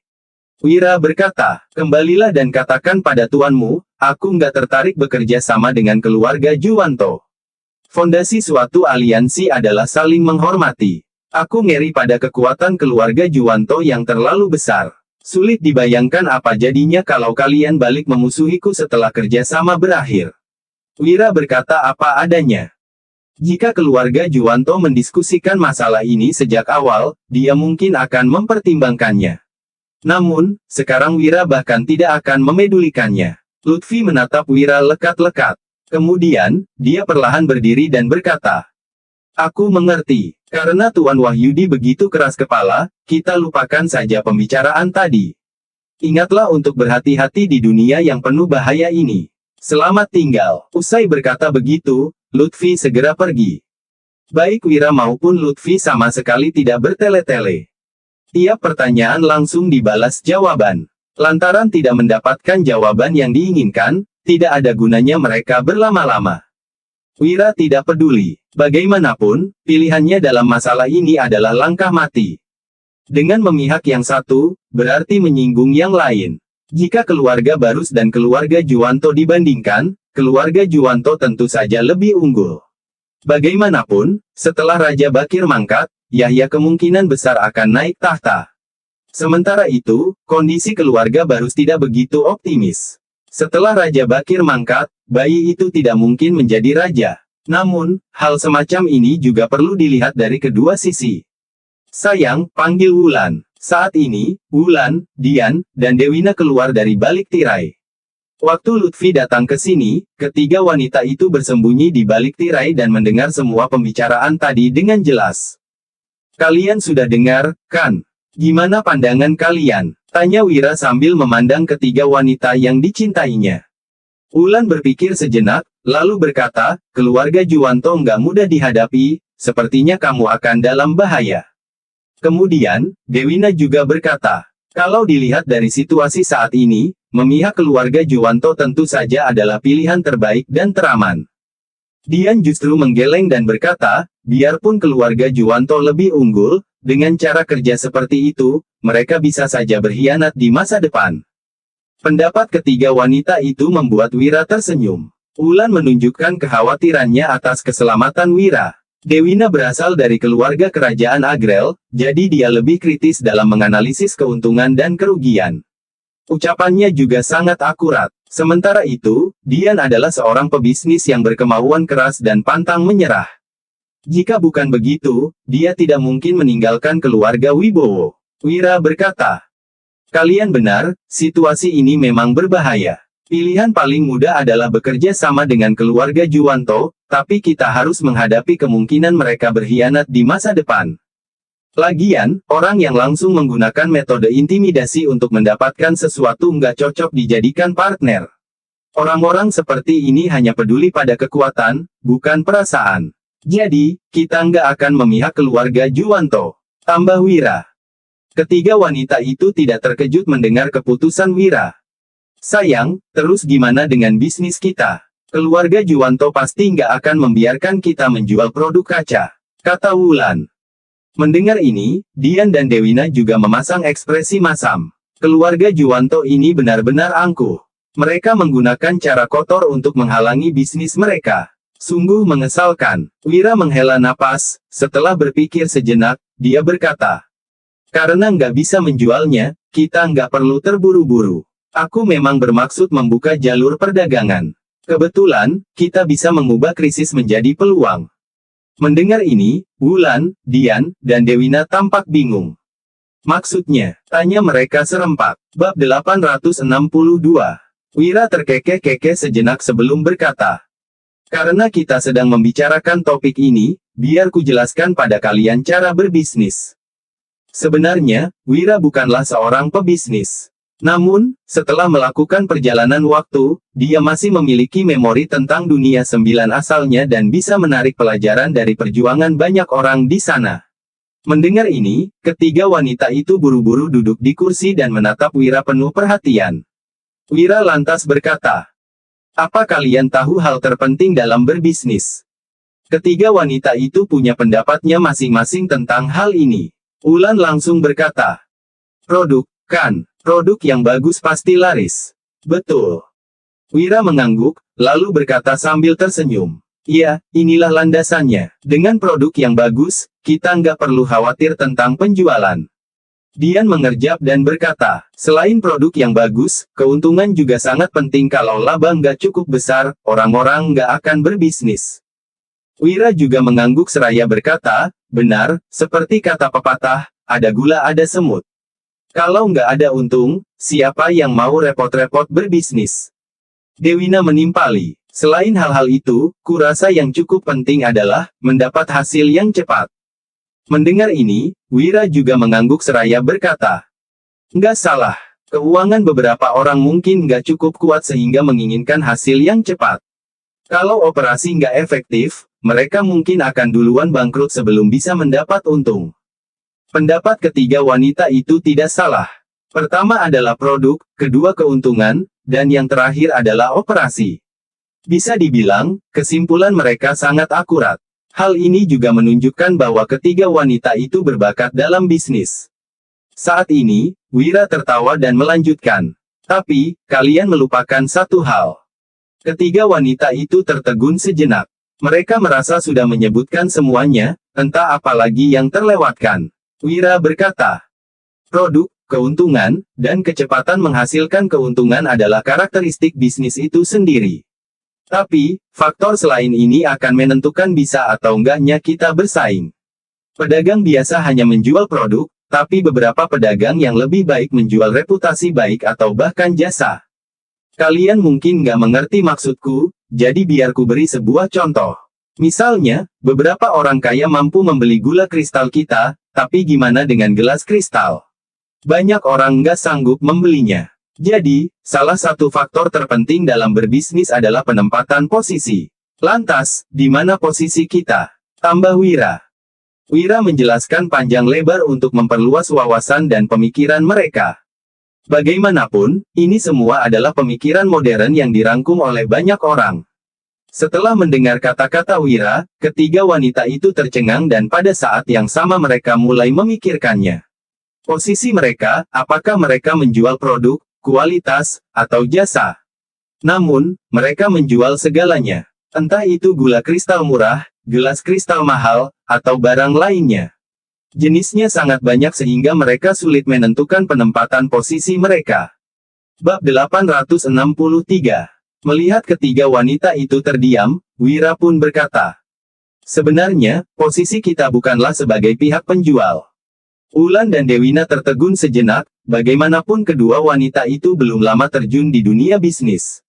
Wira berkata, kembalilah dan katakan pada tuanmu, aku nggak tertarik bekerja sama dengan keluarga Juwanto. Fondasi suatu aliansi adalah saling menghormati. Aku ngeri pada kekuatan keluarga Juwanto yang terlalu besar. Sulit dibayangkan apa jadinya kalau kalian balik memusuhiku setelah kerjasama berakhir. Wira berkata apa adanya. Jika keluarga Juwanto mendiskusikan masalah ini sejak awal, dia mungkin akan mempertimbangkannya. Namun, sekarang Wira bahkan tidak akan memedulikannya. Lutfi menatap Wira lekat-lekat. Kemudian, dia perlahan berdiri dan berkata, aku mengerti, karena Tuan Wahyudi begitu keras kepala, kita lupakan saja pembicaraan tadi. Ingatlah untuk berhati-hati di dunia yang penuh bahaya ini. Selamat tinggal. Usai berkata begitu, Lutfi segera pergi. Baik Wira maupun Lutfi sama sekali tidak bertele-tele. Tiap pertanyaan langsung dibalas jawaban. Lantaran tidak mendapatkan jawaban yang diinginkan, tidak ada gunanya mereka berlama-lama. Wira tidak peduli. Bagaimanapun, pilihannya dalam masalah ini adalah langkah mati. Dengan memihak yang satu, berarti menyinggung yang lain. Jika keluarga Barus dan keluarga Juwanto dibandingkan, keluarga Juwanto tentu saja lebih unggul. Bagaimanapun, setelah Raja Bakir mangkat, Yahya kemungkinan besar akan naik tahta. Sementara itu, kondisi keluarga Barus tidak begitu optimis. Setelah Raja Bakir mangkat, bayi itu tidak mungkin menjadi raja. Namun, hal semacam ini juga perlu dilihat dari kedua sisi. Sayang, panggil Wulan. Saat ini, Wulan, Dian, dan Dewina keluar dari balik tirai. Waktu Lutfi datang ke sini, ketiga wanita itu bersembunyi di balik tirai dan mendengar semua pembicaraan tadi dengan jelas. Kalian sudah dengar, kan? Gimana pandangan kalian? Tanya Wira sambil memandang ketiga wanita yang dicintainya. Wulan berpikir sejenak, lalu berkata, keluarga Juwanto nggak mudah dihadapi, sepertinya kamu akan dalam bahaya. Kemudian, Dewina juga berkata, kalau dilihat dari situasi saat ini, memihak keluarga Juwanto tentu saja adalah pilihan terbaik dan teraman. Dian justru menggeleng dan berkata, biarpun keluarga Juwanto lebih unggul, dengan cara kerja seperti itu, mereka bisa saja berkhianat di masa depan. Pendapat ketiga wanita itu membuat Wira tersenyum. Wulan menunjukkan kekhawatirannya atas keselamatan Wira. Dewina berasal dari keluarga kerajaan Agrel, jadi dia lebih kritis dalam menganalisis keuntungan dan kerugian. Ucapannya juga sangat akurat. Sementara itu, Dian adalah seorang pebisnis yang berkemauan keras dan pantang menyerah. Jika bukan begitu, dia tidak mungkin meninggalkan keluarga Wibowo. Wira berkata, kalian benar, situasi ini memang berbahaya. Pilihan paling mudah adalah bekerja sama dengan keluarga Juwanto, tapi kita harus menghadapi kemungkinan mereka berkhianat di masa depan. Lagian, orang yang langsung menggunakan metode intimidasi untuk mendapatkan sesuatu nggak cocok dijadikan partner. Orang-orang seperti ini hanya peduli pada kekuatan, bukan perasaan. Jadi, kita nggak akan memihak keluarga Juwanto. Tambah Wira. Ketiga wanita itu tidak terkejut mendengar keputusan Wira. Sayang, terus gimana dengan bisnis kita? Keluarga Juwanto pasti nggak akan membiarkan kita menjual produk kaca, kata Wulan. Mendengar ini, Dian dan Dewina juga memasang ekspresi masam. Keluarga Juwanto ini benar-benar angkuh. Mereka menggunakan cara kotor untuk menghalangi bisnis mereka. Sungguh mengesalkan. Wira menghela napas, setelah berpikir sejenak, dia berkata, karena nggak bisa menjualnya, kita nggak perlu terburu-buru. Aku memang bermaksud membuka jalur perdagangan. Kebetulan, kita bisa mengubah krisis menjadi peluang. Mendengar ini, Wulan, Dian, dan Dewina tampak bingung. Maksudnya, tanya mereka serempak. Bab 862. Wira terkekeh-kekeh sejenak sebelum berkata, karena kita sedang membicarakan topik ini, biar ku jelaskan pada kalian cara berbisnis. Sebenarnya, Wira bukanlah seorang pebisnis. Namun, setelah melakukan perjalanan waktu, dia masih memiliki memori tentang dunia 9 asalnya dan bisa menarik pelajaran dari perjuangan banyak orang di sana. Mendengar ini, ketiga wanita itu buru-buru duduk di kursi dan menatap Wira penuh perhatian. Wira lantas berkata, apa kalian tahu hal terpenting dalam berbisnis? Ketiga wanita itu punya pendapatnya masing-masing tentang hal ini. Wulan langsung berkata, produk, kan? Produk yang bagus pasti laris. Betul. Wira mengangguk, lalu berkata sambil tersenyum. Iya, inilah landasannya. Dengan produk yang bagus, kita nggak perlu khawatir tentang penjualan. Dian mengerjap dan berkata, selain produk yang bagus, keuntungan juga sangat penting. Kalau laba nggak cukup besar, orang-orang nggak akan berbisnis. Wira juga mengangguk seraya berkata, benar, seperti kata pepatah, ada gula ada semut. Kalau nggak ada untung, siapa yang mau repot-repot berbisnis? Dewina menimpali. Selain hal-hal itu, kurasa yang cukup penting adalah mendapat hasil yang cepat. Mendengar ini, Wira juga mengangguk seraya berkata, nggak salah. Keuangan beberapa orang mungkin nggak cukup kuat sehingga menginginkan hasil yang cepat. Kalau operasi nggak efektif, mereka mungkin akan duluan bangkrut sebelum bisa mendapat untung. Pendapat ketiga wanita itu tidak salah. Pertama adalah produk, kedua keuntungan, dan yang terakhir adalah operasi. Bisa dibilang, kesimpulan mereka sangat akurat. Hal ini juga menunjukkan bahwa ketiga wanita itu berbakat dalam bisnis. Saat ini, Wira tertawa dan melanjutkan. Tapi, kalian melupakan satu hal. Ketiga wanita itu tertegun sejenak. Mereka merasa sudah menyebutkan semuanya, entah apa lagi yang terlewatkan. Wira berkata, produk, keuntungan, dan kecepatan menghasilkan keuntungan adalah karakteristik bisnis itu sendiri. Tapi, faktor selain ini akan menentukan bisa atau enggaknya kita bersaing. Pedagang biasa hanya menjual produk, tapi beberapa pedagang yang lebih baik menjual reputasi baik atau bahkan jasa. Kalian mungkin nggak mengerti maksudku, jadi biar ku beri sebuah contoh. Misalnya, beberapa orang kaya mampu membeli gula kristal kita, tapi gimana dengan gelas kristal? Banyak orang nggak sanggup membelinya. Jadi, salah satu faktor terpenting dalam berbisnis adalah penempatan posisi. Lantas, di mana posisi kita? Tambah Wira. Wira menjelaskan panjang lebar untuk memperluas wawasan dan pemikiran mereka. Bagaimanapun, ini semua adalah pemikiran modern yang dirangkum oleh banyak orang. Setelah mendengar kata-kata Wira, ketiga wanita itu tercengang dan pada saat yang sama mereka mulai memikirkannya. Posisi mereka, apakah mereka menjual produk, kualitas, atau jasa? Namun, mereka menjual segalanya. Entah itu gula kristal murah, gelas kristal mahal, atau barang lainnya. Jenisnya sangat banyak sehingga mereka sulit menentukan penempatan posisi mereka. Bab 863. Melihat ketiga wanita itu terdiam, Wira pun berkata, sebenarnya, posisi kita bukanlah sebagai pihak penjual. Wulan dan Dewina tertegun sejenak, bagaimanapun kedua wanita itu belum lama terjun di dunia bisnis.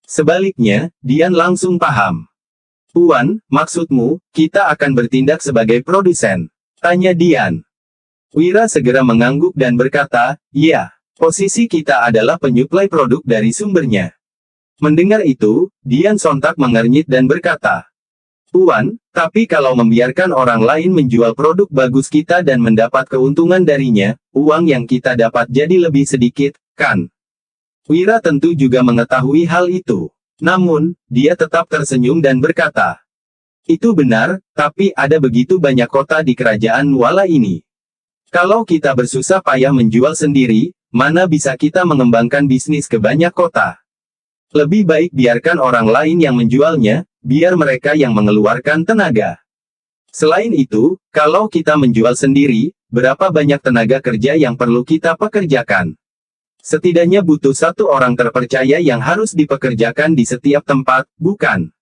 Sebaliknya, Dian langsung paham. Puan, maksudmu, kita akan bertindak sebagai produsen? Tanya Dian. Wira segera mengangguk dan berkata, iya, posisi kita adalah penyuplai produk dari sumbernya. Mendengar itu, Dian sontak mengernyit dan berkata, Puan, tapi kalau membiarkan orang lain menjual produk bagus kita dan mendapat keuntungan darinya, uang yang kita dapat jadi lebih sedikit, kan? Wira tentu juga mengetahui hal itu. Namun, dia tetap tersenyum dan berkata, "Itu benar, tapi ada begitu banyak kota di kerajaan Nuala ini. Kalau kita bersusah payah menjual sendiri, mana bisa kita mengembangkan bisnis ke banyak kota? Lebih baik biarkan orang lain yang menjualnya, biar mereka yang mengeluarkan tenaga. Selain itu, kalau kita menjual sendiri, berapa banyak tenaga kerja yang perlu kita pekerjakan? Setidaknya butuh satu orang terpercaya yang harus dipekerjakan di setiap tempat, bukan?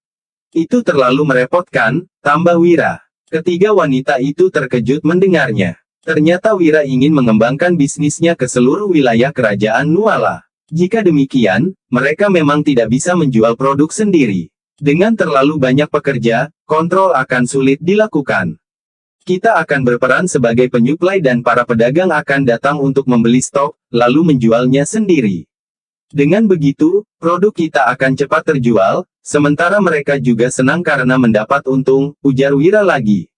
Itu terlalu merepotkan, tambah Wira." Ketiga wanita itu terkejut mendengarnya. Ternyata Wira ingin mengembangkan bisnisnya ke seluruh wilayah kerajaan Nuala. Jika demikian, mereka memang tidak bisa menjual produk sendiri. Dengan terlalu banyak pekerja, kontrol akan sulit dilakukan. Kita akan berperan sebagai penyuplai dan para pedagang akan datang untuk membeli stok, lalu menjualnya sendiri. Dengan begitu, produk kita akan cepat terjual, sementara mereka juga senang karena mendapat untung, ujar Wira lagi.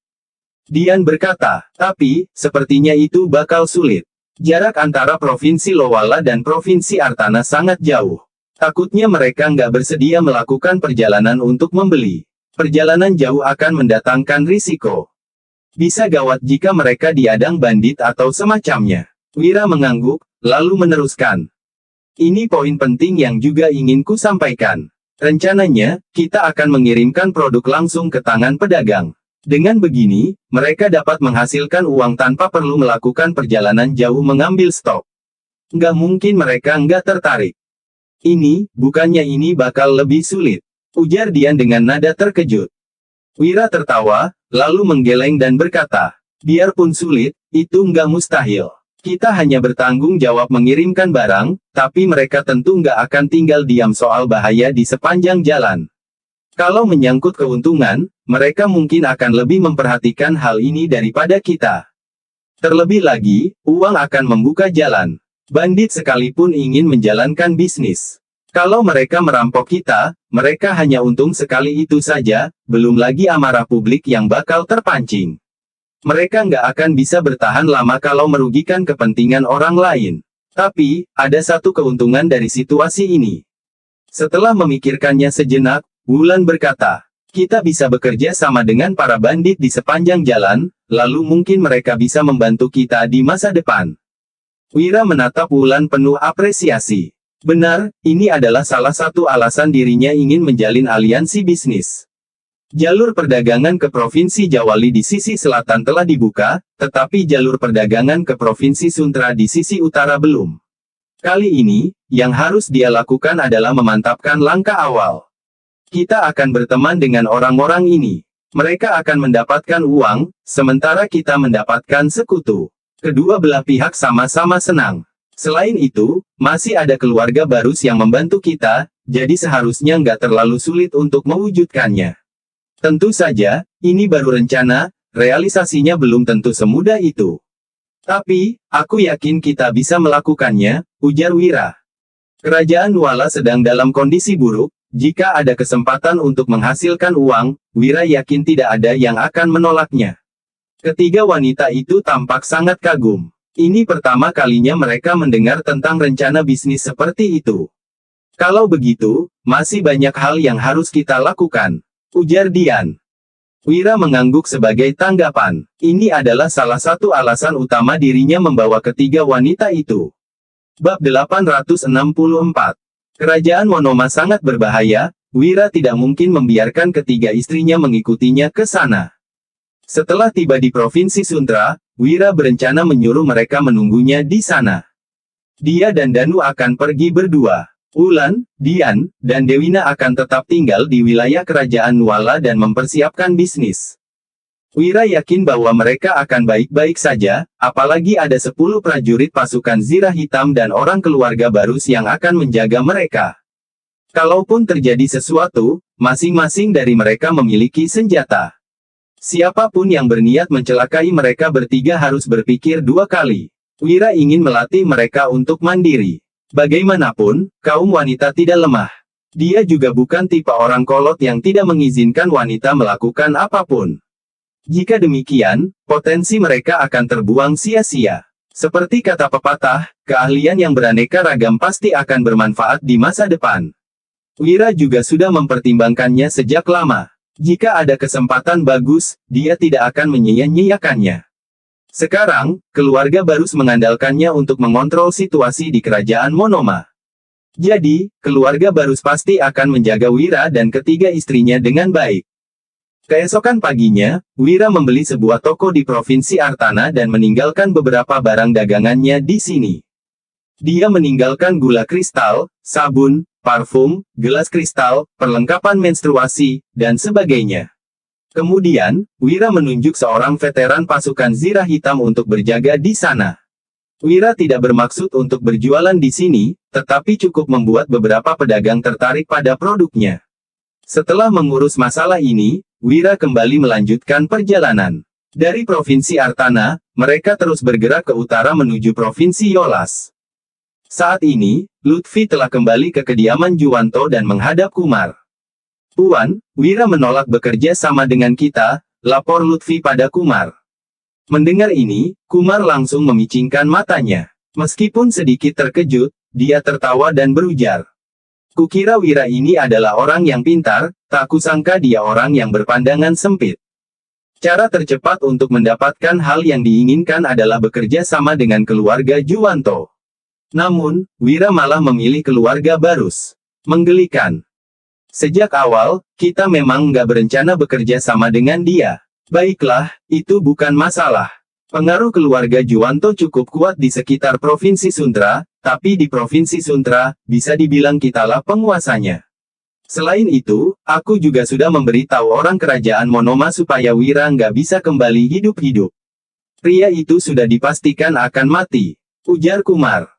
Dian berkata, "Tapi, sepertinya itu bakal sulit. Jarak antara Provinsi Lowala dan Provinsi Artana sangat jauh. Takutnya mereka nggak bersedia melakukan perjalanan untuk membeli. Perjalanan jauh akan mendatangkan risiko. Bisa gawat jika mereka diadang bandit atau semacamnya." Wira mengangguk, lalu meneruskan. "Ini poin penting yang juga ingin ku sampaikan. Rencananya, kita akan mengirimkan produk langsung ke tangan pedagang. Dengan begini, mereka dapat menghasilkan uang tanpa perlu melakukan perjalanan jauh mengambil stok. Nggak mungkin mereka nggak tertarik." Bukannya ini bakal lebih sulit?" ujar Dian dengan nada terkejut. Wira tertawa, lalu menggeleng dan berkata, "Biarpun sulit, itu nggak mustahil. Kita hanya bertanggung jawab mengirimkan barang, tapi mereka tentu nggak akan tinggal diam soal bahaya di sepanjang jalan. Kalau menyangkut keuntungan, mereka mungkin akan lebih memperhatikan hal ini daripada kita. Terlebih lagi, uang akan membuka jalan. Bandit sekalipun ingin menjalankan bisnis. Kalau mereka merampok kita, mereka hanya untung sekali itu saja, belum lagi amarah publik yang bakal terpancing. Mereka nggak akan bisa bertahan lama kalau merugikan kepentingan orang lain. Tapi, ada satu keuntungan dari situasi ini." Setelah memikirkannya sejenak, Wulan berkata, "Kita bisa bekerja sama dengan para bandit di sepanjang jalan, lalu mungkin mereka bisa membantu kita di masa depan." Wira menatap Wulan penuh apresiasi. Benar, ini adalah salah satu alasan dirinya ingin menjalin aliansi bisnis. Jalur perdagangan ke Provinsi Jawali di sisi selatan telah dibuka, tetapi jalur perdagangan ke Provinsi Suntra di sisi utara belum. Kali ini, yang harus dia lakukan adalah memantapkan langkah awal. Kita akan berteman dengan orang-orang ini. Mereka akan mendapatkan uang, sementara kita mendapatkan sekutu. Kedua belah pihak sama-sama senang. Selain itu, masih ada keluarga Barus yang membantu kita, jadi seharusnya nggak terlalu sulit untuk mewujudkannya. Tentu saja, ini baru rencana, realisasinya belum tentu semudah itu. Tapi, aku yakin kita bisa melakukannya, ujar Wira. Kerajaan Nuala sedang dalam kondisi buruk, jika ada kesempatan untuk menghasilkan uang, Wira yakin tidak ada yang akan menolaknya. Ketiga wanita itu tampak sangat kagum. Ini pertama kalinya mereka mendengar tentang rencana bisnis seperti itu. Kalau begitu, masih banyak hal yang harus kita lakukan, ujar Dian. Wira mengangguk sebagai tanggapan. Ini adalah salah satu alasan utama dirinya membawa ketiga wanita itu. Bab 864. Kerajaan Monoma sangat berbahaya, Wira tidak mungkin membiarkan ketiga istrinya mengikutinya ke sana. Setelah tiba di Provinsi Suntra, Wira berencana menyuruh mereka menunggunya di sana. Dia dan Danu akan pergi berdua. Wulan, Dian, dan Dewina akan tetap tinggal di wilayah kerajaan Nuala dan mempersiapkan bisnis. Wira yakin bahwa mereka akan baik-baik saja, apalagi ada 10 prajurit pasukan Zirah Hitam dan orang keluarga Barus yang akan menjaga mereka. Kalaupun terjadi sesuatu, masing-masing dari mereka memiliki senjata. Siapapun yang berniat mencelakai mereka bertiga harus berpikir dua kali. Wira ingin melatih mereka untuk mandiri. Bagaimanapun, kaum wanita tidak lemah. Dia juga bukan tipe orang kolot yang tidak mengizinkan wanita melakukan apapun. Jika demikian, potensi mereka akan terbuang sia-sia. Seperti kata pepatah, keahlian yang beraneka ragam pasti akan bermanfaat di masa depan. Wira juga sudah mempertimbangkannya sejak lama. Jika ada kesempatan bagus, dia tidak akan menyia-nyiakannya. Sekarang, keluarga Barus mengandalkannya untuk mengontrol situasi di kerajaan Monoma. Jadi, keluarga Barus pasti akan menjaga Wira dan ketiga istrinya dengan baik. Keesokan paginya, Wira membeli sebuah toko di Provinsi Artana dan meninggalkan beberapa barang dagangannya di sini. Dia meninggalkan gula kristal, sabun, parfum, gelas kristal, perlengkapan menstruasi, dan sebagainya. Kemudian, Wira menunjuk seorang veteran pasukan Zirah Hitam untuk berjaga di sana. Wira tidak bermaksud untuk berjualan di sini, tetapi cukup membuat beberapa pedagang tertarik pada produknya. Setelah mengurus masalah ini, Wira kembali melanjutkan perjalanan. Dari Provinsi Artana, mereka terus bergerak ke utara menuju Provinsi Yolas. Saat ini, Lutfi telah kembali ke kediaman Juwanto dan menghadap Kumar. "Tuan, Wira menolak bekerja sama dengan kita," lapor Lutfi pada Kumar. Mendengar ini, Kumar langsung memicingkan matanya. Meskipun sedikit terkejut, dia tertawa dan berujar, "Kukira Wira ini adalah orang yang pintar, tak kusangka dia orang yang berpandangan sempit. Cara tercepat untuk mendapatkan hal yang diinginkan adalah bekerja sama dengan keluarga Juwanto. Namun, Wira malah memilih keluarga Barus. Menggelikan. Sejak awal, kita memang nggak berencana bekerja sama dengan dia. Baiklah, itu bukan masalah. Pengaruh keluarga Juwanto cukup kuat di sekitar Provinsi Suntra, tapi di Provinsi Suntra, bisa dibilang kitalah penguasanya. Selain itu, aku juga sudah memberitahu orang kerajaan Monoma supaya Wira nggak bisa kembali hidup-hidup. Pria itu sudah dipastikan akan mati," ujar Kumar.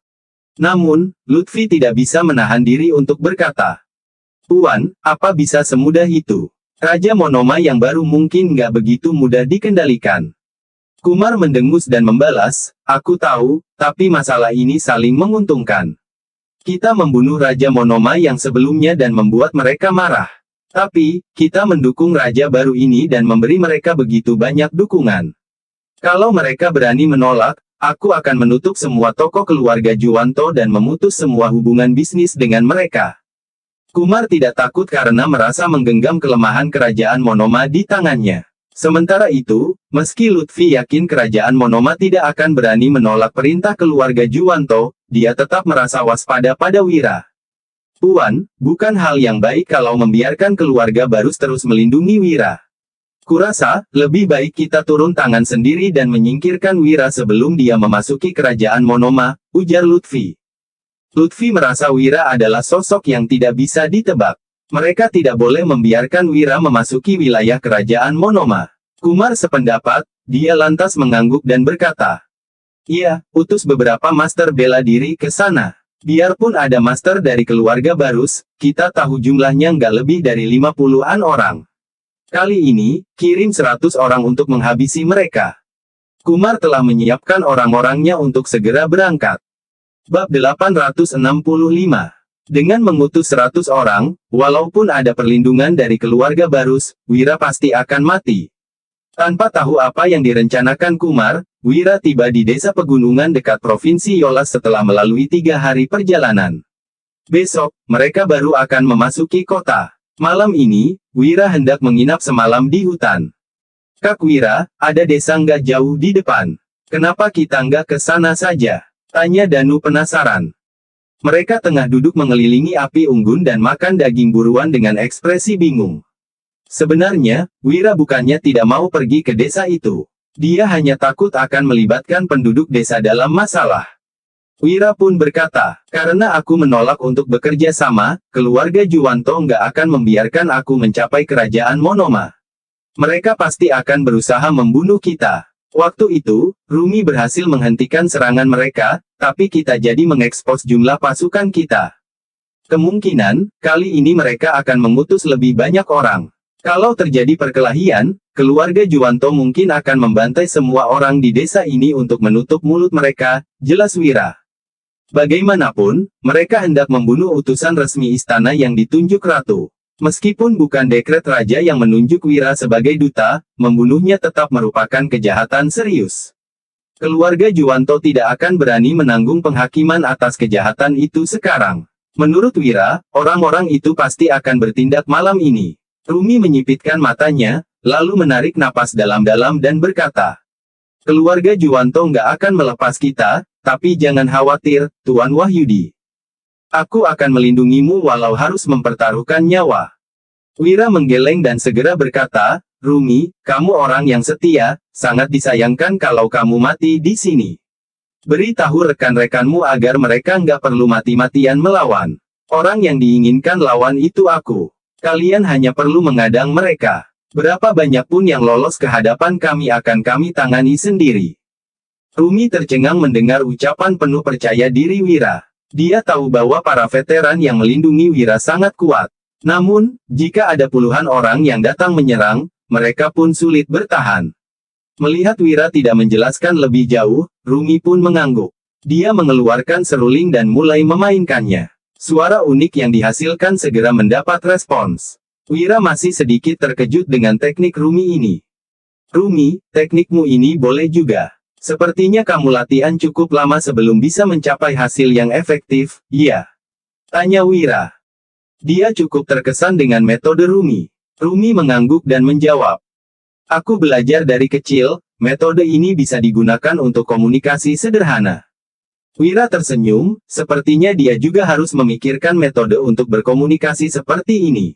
Namun, Lutfi tidak bisa menahan diri untuk berkata, "Tuan, apa bisa semudah itu? Raja Monoma yang baru mungkin nggak begitu mudah dikendalikan." Kumar mendengus dan membalas, "Aku tahu, tapi masalah ini saling menguntungkan. Kita membunuh Raja Monoma yang sebelumnya dan membuat mereka marah. Tapi, kita mendukung Raja baru ini dan memberi mereka begitu banyak dukungan. Kalau mereka berani menolak, aku akan menutup semua toko keluarga Juwanto dan memutus semua hubungan bisnis dengan mereka." Kumar tidak takut karena merasa menggenggam kelemahan kerajaan Monoma di tangannya. Sementara itu, meski Lutfi yakin kerajaan Monoma tidak akan berani menolak perintah keluarga Juwanto, dia tetap merasa waspada pada Wira. "Tuan, bukan hal yang baik kalau membiarkan keluarga Barus terus melindungi Wira. Kurasa, lebih baik kita turun tangan sendiri dan menyingkirkan Wira sebelum dia memasuki kerajaan Monoma," ujar Lutfi. Lutfi merasa Wira adalah sosok yang tidak bisa ditebak. Mereka tidak boleh membiarkan Wira memasuki wilayah kerajaan Monoma. Kumar sependapat, dia lantas mengangguk dan berkata, "Iya, utus beberapa master bela diri ke sana. Biarpun ada master dari keluarga Barus, kita tahu jumlahnya nggak lebih dari 50-an orang. Kali ini, kirim 100 orang untuk menghabisi mereka." Kumar telah menyiapkan orang-orangnya untuk segera berangkat. Bab 865. Dengan mengutus 100 orang, walaupun ada perlindungan dari keluarga Barus, Wira pasti akan mati. Tanpa tahu apa yang direncanakan Kumar, Wira tiba di desa pegunungan dekat Provinsi Yolas setelah melalui 3 hari perjalanan. Besok, mereka baru akan memasuki kota. Malam ini, Wira hendak menginap semalam di hutan. "Kak Wira, ada desa nggak jauh di depan. Kenapa kita nggak ke sana saja?" tanya Danu penasaran. Mereka tengah duduk mengelilingi api unggun dan makan daging buruan dengan ekspresi bingung. Sebenarnya, Wira bukannya tidak mau pergi ke desa itu. Dia hanya takut akan melibatkan penduduk desa dalam masalah. Wira pun berkata, "Karena aku menolak untuk bekerja sama, keluarga Juwanto nggak akan membiarkan aku mencapai kerajaan Monoma. Mereka pasti akan berusaha membunuh kita. Waktu itu, Rumi berhasil menghentikan serangan mereka, tapi kita jadi mengekspos jumlah pasukan kita. Kemungkinan, kali ini mereka akan mengutus lebih banyak orang. Kalau terjadi perkelahian, keluarga Juwanto mungkin akan membantai semua orang di desa ini untuk menutup mulut mereka," jelas Wira. Bagaimanapun, mereka hendak membunuh utusan resmi istana yang ditunjuk ratu. Meskipun bukan dekret raja yang menunjuk Wira sebagai duta, membunuhnya tetap merupakan kejahatan serius. Keluarga Juwanto tidak akan berani menanggung penghakiman atas kejahatan itu sekarang. Menurut Wira, orang-orang itu pasti akan bertindak malam ini. Rumi menyipitkan matanya, lalu menarik napas dalam-dalam dan berkata, keluarga Juwanto nggak akan melepas kita, tapi jangan khawatir, Tuan Wahyudi. Aku akan melindungimu walau harus mempertaruhkan nyawa. Wira menggeleng dan segera berkata, Rumi, kamu orang yang setia, sangat disayangkan kalau kamu mati di sini. Beritahu rekan-rekanmu agar mereka nggak perlu mati-matian melawan. Orang yang diinginkan lawan itu aku. Kalian hanya perlu mengadang mereka. Berapa banyak pun yang lolos ke hadapan kami akan kami tangani sendiri. Rumi tercengang mendengar ucapan penuh percaya diri Wira. Dia tahu bahwa para veteran yang melindungi Wira sangat kuat. Namun, jika ada puluhan orang yang datang menyerang, mereka pun sulit bertahan. Melihat Wira tidak menjelaskan lebih jauh, Rumi pun mengangguk. Dia mengeluarkan seruling dan mulai memainkannya. Suara unik yang dihasilkan segera mendapat respons. Wira masih sedikit terkejut dengan teknik Rumi ini. Rumi, teknikmu ini boleh juga. Sepertinya kamu latihan cukup lama sebelum bisa mencapai hasil yang efektif, iya? Tanya Wira. Dia cukup terkesan dengan metode Rumi. Rumi mengangguk dan menjawab. Aku belajar dari kecil, metode ini bisa digunakan untuk komunikasi sederhana. Wira tersenyum, sepertinya dia juga harus memikirkan metode untuk berkomunikasi seperti ini.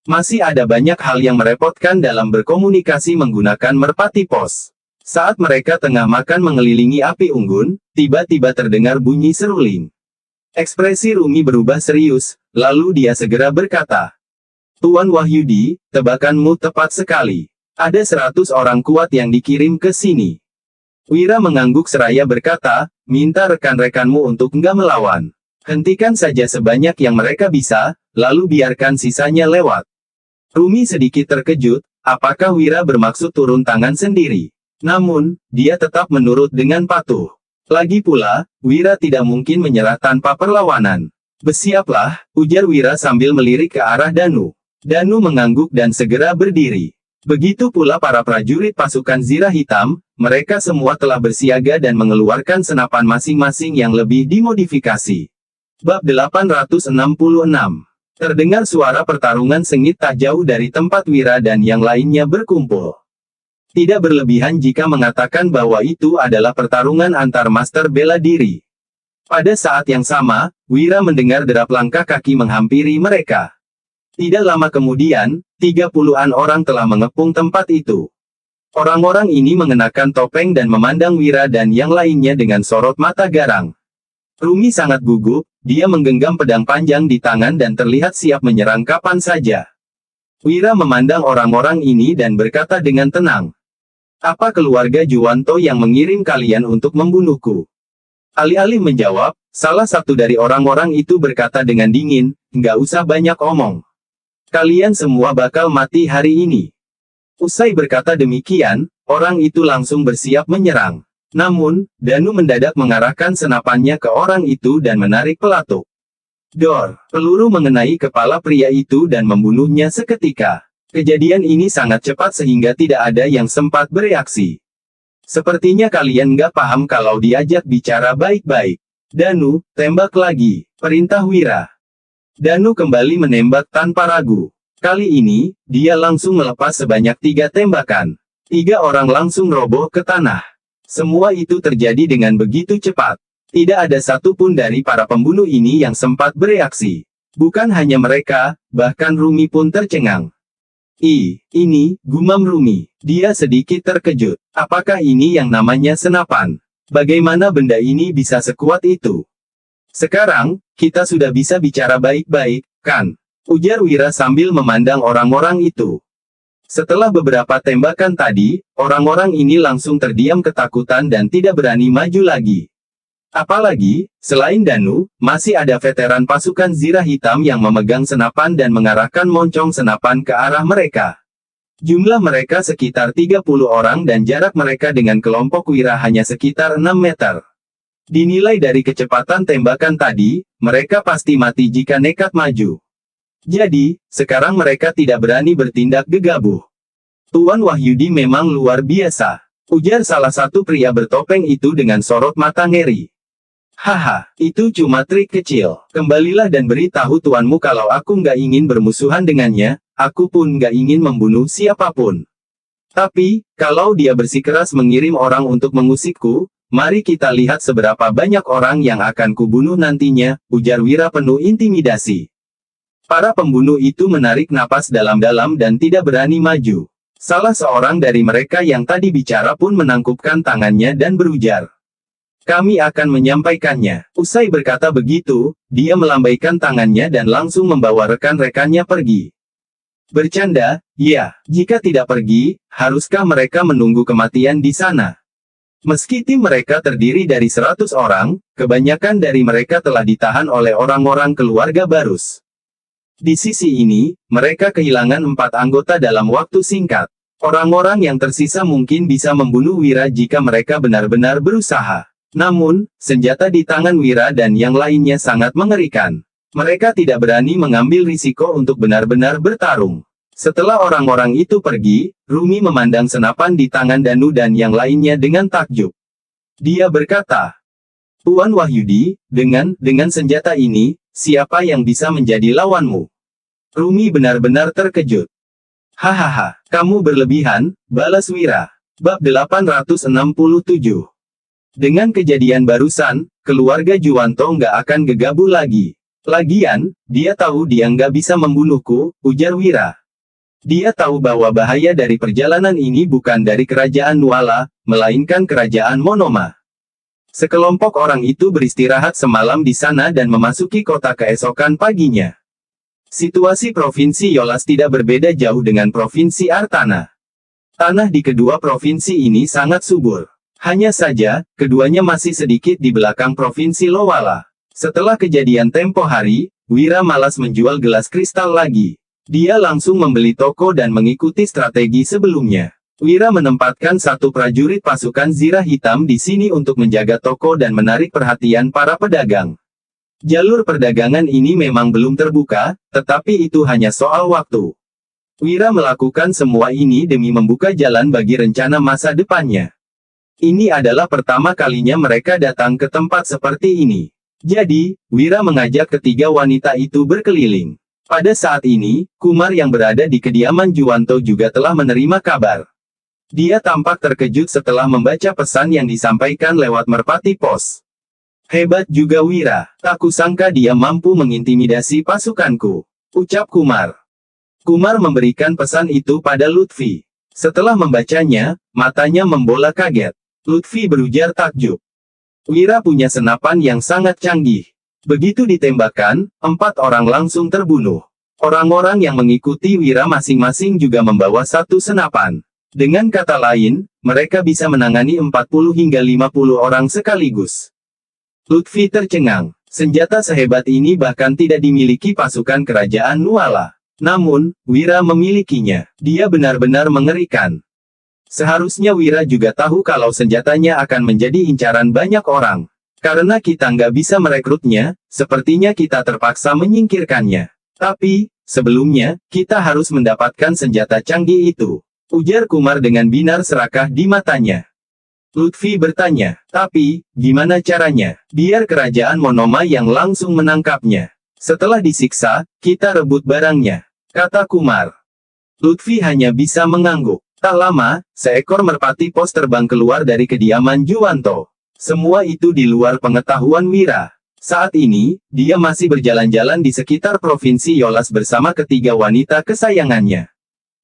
Masih ada banyak hal yang merepotkan dalam berkomunikasi menggunakan merpati pos. Saat mereka tengah makan mengelilingi api unggun, tiba-tiba terdengar bunyi seruling. Ekspresi Rumi berubah serius, lalu dia segera berkata, Tuan Wahyudi, tebakanmu tepat sekali. Ada 100 orang kuat yang dikirim ke sini. Wira mengangguk seraya berkata, minta rekan-rekanmu untuk enggak melawan. Hentikan saja sebanyak yang mereka bisa, lalu biarkan sisanya lewat. Rumi sedikit terkejut, apakah Wira bermaksud turun tangan sendiri? Namun, dia tetap menurut dengan patuh. Lagi pula, Wira tidak mungkin menyerah tanpa perlawanan. Bersiaplah, ujar Wira sambil melirik ke arah Danu. Danu mengangguk dan segera berdiri. Begitu pula para prajurit pasukan Zirah Hitam, mereka semua telah bersiaga dan mengeluarkan senapan masing-masing yang lebih dimodifikasi. Bab 866. Terdengar suara pertarungan sengit tak jauh dari tempat Wira dan yang lainnya berkumpul. Tidak berlebihan jika mengatakan bahwa itu adalah pertarungan antar master bela diri. Pada saat yang sama, Wira mendengar derap langkah kaki menghampiri mereka. Tidak lama kemudian, 30-an orang telah mengepung tempat itu. Orang-orang ini mengenakan topeng dan memandang Wira dan yang lainnya dengan sorot mata garang. Rumi sangat gugup, dia menggenggam pedang panjang di tangan dan terlihat siap menyerang kapan saja. Wira memandang orang-orang ini dan berkata dengan tenang. Apa keluarga Juwanto yang mengirim kalian untuk membunuhku? Alih-alih menjawab, salah satu dari orang-orang itu berkata dengan dingin, nggak usah banyak omong. Kalian semua bakal mati hari ini. Usai berkata demikian, orang itu langsung bersiap menyerang. Namun, Danu mendadak mengarahkan senapannya ke orang itu dan menarik pelatuk. Dor! Peluru mengenai kepala pria itu dan membunuhnya seketika. Kejadian ini sangat cepat sehingga tidak ada yang sempat bereaksi. Sepertinya kalian nggak paham kalau diajak bicara baik-baik. Danu, tembak lagi, perintah Wira. Danu kembali menembak tanpa ragu. Kali ini, dia langsung melepas sebanyak 3 tembakan. 3 orang langsung roboh ke tanah. Semua itu terjadi dengan begitu cepat. Tidak ada satupun dari para pembunuh ini yang sempat bereaksi. Bukan hanya mereka, bahkan Rumi pun tercengang. Ini, gumam Rumi. Dia sedikit terkejut. Apakah ini yang namanya senapan? Bagaimana benda ini bisa sekuat itu? Sekarang, kita sudah bisa bicara baik-baik, kan? Ujar Wira sambil memandang orang-orang itu. Setelah beberapa tembakan tadi, orang-orang ini langsung terdiam ketakutan dan tidak berani maju lagi. Apalagi, selain Danu, masih ada veteran pasukan Zirah Hitam yang memegang senapan dan mengarahkan moncong senapan ke arah mereka. Jumlah mereka sekitar 30 orang dan jarak mereka dengan kelompok Wira hanya sekitar 6 meter. Dinilai dari kecepatan tembakan tadi, mereka pasti mati jika nekat maju. Jadi, sekarang mereka tidak berani bertindak gegabah. Tuan Wahyudi memang luar biasa, ujar salah satu pria bertopeng itu dengan sorot mata ngeri. Haha, itu cuma trik kecil. Kembalilah dan beritahu tuanmu kalau aku nggak ingin bermusuhan dengannya, aku pun nggak ingin membunuh siapapun. Tapi, kalau dia bersikeras mengirim orang untuk mengusikku, mari kita lihat seberapa banyak orang yang akan kubunuh nantinya, ujar Wira penuh intimidasi. Para pembunuh itu menarik napas dalam-dalam dan tidak berani maju. Salah seorang dari mereka yang tadi bicara pun menangkupkan tangannya dan berujar. Kami akan menyampaikannya. Usai berkata begitu, dia melambaikan tangannya dan langsung membawa rekan-rekannya pergi. Bercanda, ya, jika tidak pergi, haruskah mereka menunggu kematian di sana? Meski tim mereka terdiri dari 100 orang, kebanyakan dari mereka telah ditahan oleh orang-orang keluarga Barus. Di sisi ini, mereka kehilangan 4 anggota dalam waktu singkat. Orang-orang yang tersisa mungkin bisa membunuh Wira jika mereka benar-benar berusaha. Namun, senjata di tangan Wira dan yang lainnya sangat mengerikan. Mereka tidak berani mengambil risiko untuk benar-benar bertarung. Setelah orang-orang itu pergi, Rumi memandang senapan di tangan Danu dan yang lainnya dengan takjub. Dia berkata, Tuan Wahyudi, dengan senjata ini, siapa yang bisa menjadi lawanmu? Rumi benar-benar terkejut. Hahaha, kamu berlebihan, balas Wira. Bab 867. Dengan kejadian barusan, keluarga Juwanto nggak akan gegabah lagi. Lagian, dia tahu dia nggak bisa membunuhku, ujar Wira. Dia tahu bahwa bahaya dari perjalanan ini bukan dari kerajaan Nuala, melainkan kerajaan Monoma. Sekelompok orang itu beristirahat semalam di sana dan memasuki kota keesokan paginya. Situasi Provinsi Yolas tidak berbeda jauh dengan Provinsi Artana. Tanah di kedua provinsi ini sangat subur. Hanya saja, keduanya masih sedikit di belakang Provinsi Lowala. Setelah kejadian tempo hari, Wira malas menjual gelas kristal lagi. Dia langsung membeli toko dan mengikuti strategi sebelumnya. Wira menempatkan 1 prajurit pasukan zirah hitam di sini untuk menjaga toko dan menarik perhatian para pedagang. Jalur perdagangan ini memang belum terbuka, tetapi itu hanya soal waktu. Wira melakukan semua ini demi membuka jalan bagi rencana masa depannya. Ini adalah pertama kalinya mereka datang ke tempat seperti ini. Jadi, Wira mengajak ketiga wanita itu berkeliling. Pada saat ini, Kumar yang berada di kediaman Juwanto juga telah menerima kabar. Dia tampak terkejut setelah membaca pesan yang disampaikan lewat merpati pos. Hebat juga Wira, tak kusangka dia mampu mengintimidasi pasukanku, ucap Kumar. Kumar memberikan pesan itu pada Lutfi. Setelah membacanya, matanya membola kaget. Lutfi berujar takjub. Wira punya senapan yang sangat canggih. Begitu ditembakkan, 4 orang langsung terbunuh. Orang-orang yang mengikuti Wira masing-masing juga membawa 1 senapan. Dengan kata lain, mereka bisa menangani 40 hingga 50 orang sekaligus. Lutfi tercengang. Senjata sehebat ini bahkan tidak dimiliki pasukan kerajaan Nuala. Namun, Wira memilikinya. Dia benar-benar mengerikan. Seharusnya Wira juga tahu kalau senjatanya akan menjadi incaran banyak orang. Karena kita nggak bisa merekrutnya, sepertinya kita terpaksa menyingkirkannya. Tapi, sebelumnya, kita harus mendapatkan senjata canggih itu, ujar Kumar dengan binar serakah di matanya. Lutfi bertanya, tapi, gimana caranya? Biar kerajaan Monoma yang langsung menangkapnya. Setelah disiksa, kita rebut barangnya, kata Kumar. Lutfi hanya bisa mengangguk. Tak lama, seekor merpati pos terbang keluar dari kediaman Juwanto. Semua itu di luar pengetahuan Wira. Saat ini, dia masih berjalan-jalan di sekitar Provinsi Yolas bersama ketiga wanita kesayangannya.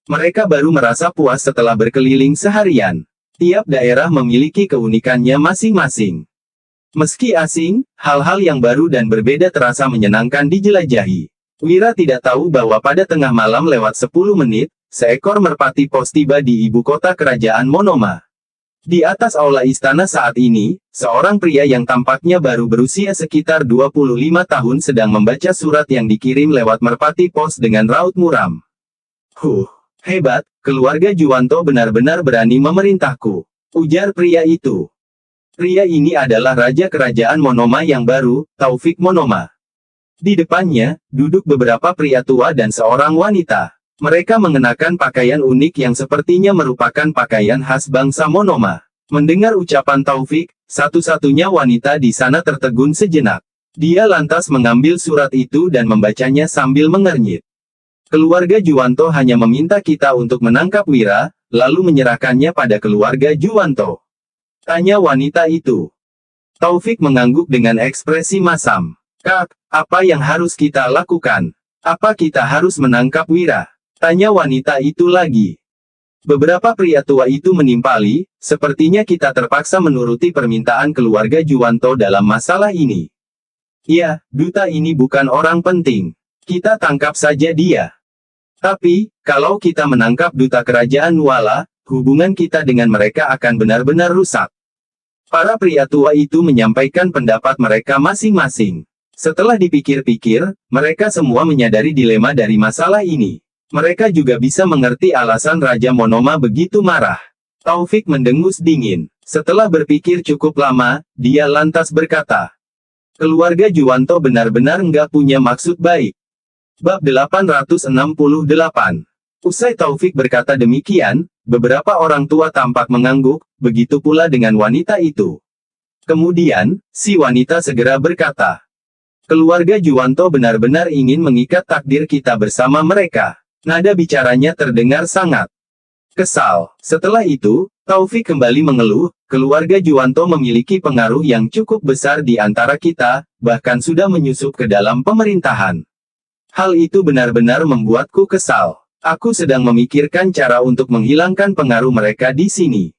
Mereka baru merasa puas setelah berkeliling seharian. Tiap daerah memiliki keunikannya masing-masing. Meski asing, hal-hal yang baru dan berbeda terasa menyenangkan dijelajahi. Wira tidak tahu bahwa pada tengah malam lewat 10 menit, seekor merpati pos tiba di ibu kota kerajaan Monoma. Di atas aula istana saat ini, seorang pria yang tampaknya baru berusia sekitar 25 tahun sedang membaca surat yang dikirim lewat merpati pos dengan raut muram. Hebat, keluarga Juwanto benar-benar berani memerintahku, ujar pria itu. Pria ini adalah raja kerajaan Monoma yang baru, Taufik Monoma. Di depannya, duduk beberapa pria tua dan seorang wanita. Mereka mengenakan pakaian unik yang sepertinya merupakan pakaian khas bangsa Monoma. Mendengar ucapan Taufik, satu-satunya wanita di sana tertegun sejenak. Dia lantas mengambil surat itu dan membacanya sambil mengernyit. Keluarga Juwanto hanya meminta kita untuk menangkap Wira, lalu menyerahkannya pada keluarga Juwanto. Tanya wanita itu. Taufik mengangguk dengan ekspresi masam. Kak, apa yang harus kita lakukan? Apa kita harus menangkap Wira? Tanya wanita itu lagi. Beberapa pria tua itu menimpali, sepertinya kita terpaksa menuruti permintaan keluarga Juwanto dalam masalah ini. Ya, duta ini bukan orang penting. Kita tangkap saja dia. Tapi, kalau kita menangkap duta kerajaan Nuala, hubungan kita dengan mereka akan benar-benar rusak. Para pria tua itu menyampaikan pendapat mereka masing-masing. Setelah dipikir-pikir, mereka semua menyadari dilema dari masalah ini. Mereka juga bisa mengerti alasan Raja Monoma begitu marah. Taufik mendengus dingin. Setelah berpikir cukup lama, dia lantas berkata, keluarga Juwanto benar-benar nggak punya maksud baik. Bab 868. Usai Taufik berkata demikian, beberapa orang tua tampak mengangguk, begitu pula dengan wanita itu. Kemudian, si wanita segera berkata, keluarga Juwanto benar-benar ingin mengikat takdir kita bersama mereka. Nada bicaranya terdengar sangat kesal. Setelah itu, Taufik kembali mengeluh, keluarga Juwanto memiliki pengaruh yang cukup besar di antara kita, bahkan sudah menyusup ke dalam pemerintahan. Hal itu benar-benar membuatku kesal. Aku sedang memikirkan cara untuk menghilangkan pengaruh mereka di sini.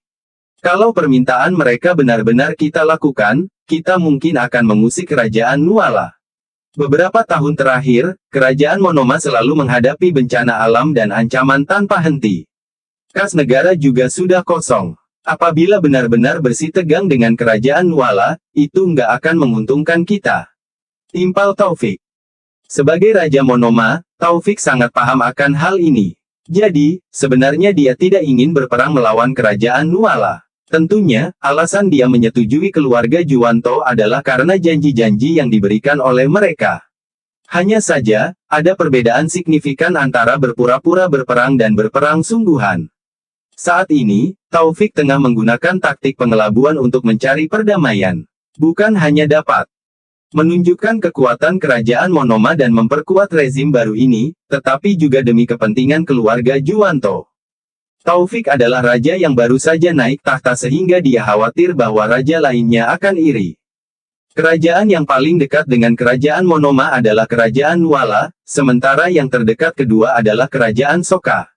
Kalau permintaan mereka benar-benar kita lakukan, kita mungkin akan mengusik kerajaan Nuala. Beberapa tahun terakhir, kerajaan Monoma selalu menghadapi bencana alam dan ancaman tanpa henti. Kas negara juga sudah kosong. Apabila benar-benar bersitegang dengan kerajaan Nuala, itu nggak akan menguntungkan kita. Timpal Taufik. Sebagai Raja Monoma, Taufik sangat paham akan hal ini. Jadi, sebenarnya dia tidak ingin berperang melawan kerajaan Nuala. Tentunya, alasan dia menyetujui keluarga Juwanto adalah karena janji-janji yang diberikan oleh mereka. Hanya saja, ada perbedaan signifikan antara berpura-pura berperang dan berperang sungguhan. Saat ini, Taufik tengah menggunakan taktik pengelabuan untuk mencari perdamaian. Bukan hanya dapat menunjukkan kekuatan kerajaan Monoma dan memperkuat rezim baru ini, tetapi juga demi kepentingan keluarga Juwanto. Taufik adalah raja yang baru saja naik tahta sehingga dia khawatir bahwa raja lainnya akan iri. Kerajaan yang paling dekat dengan kerajaan Monoma adalah kerajaan Nuala, sementara yang terdekat kedua adalah kerajaan Soka.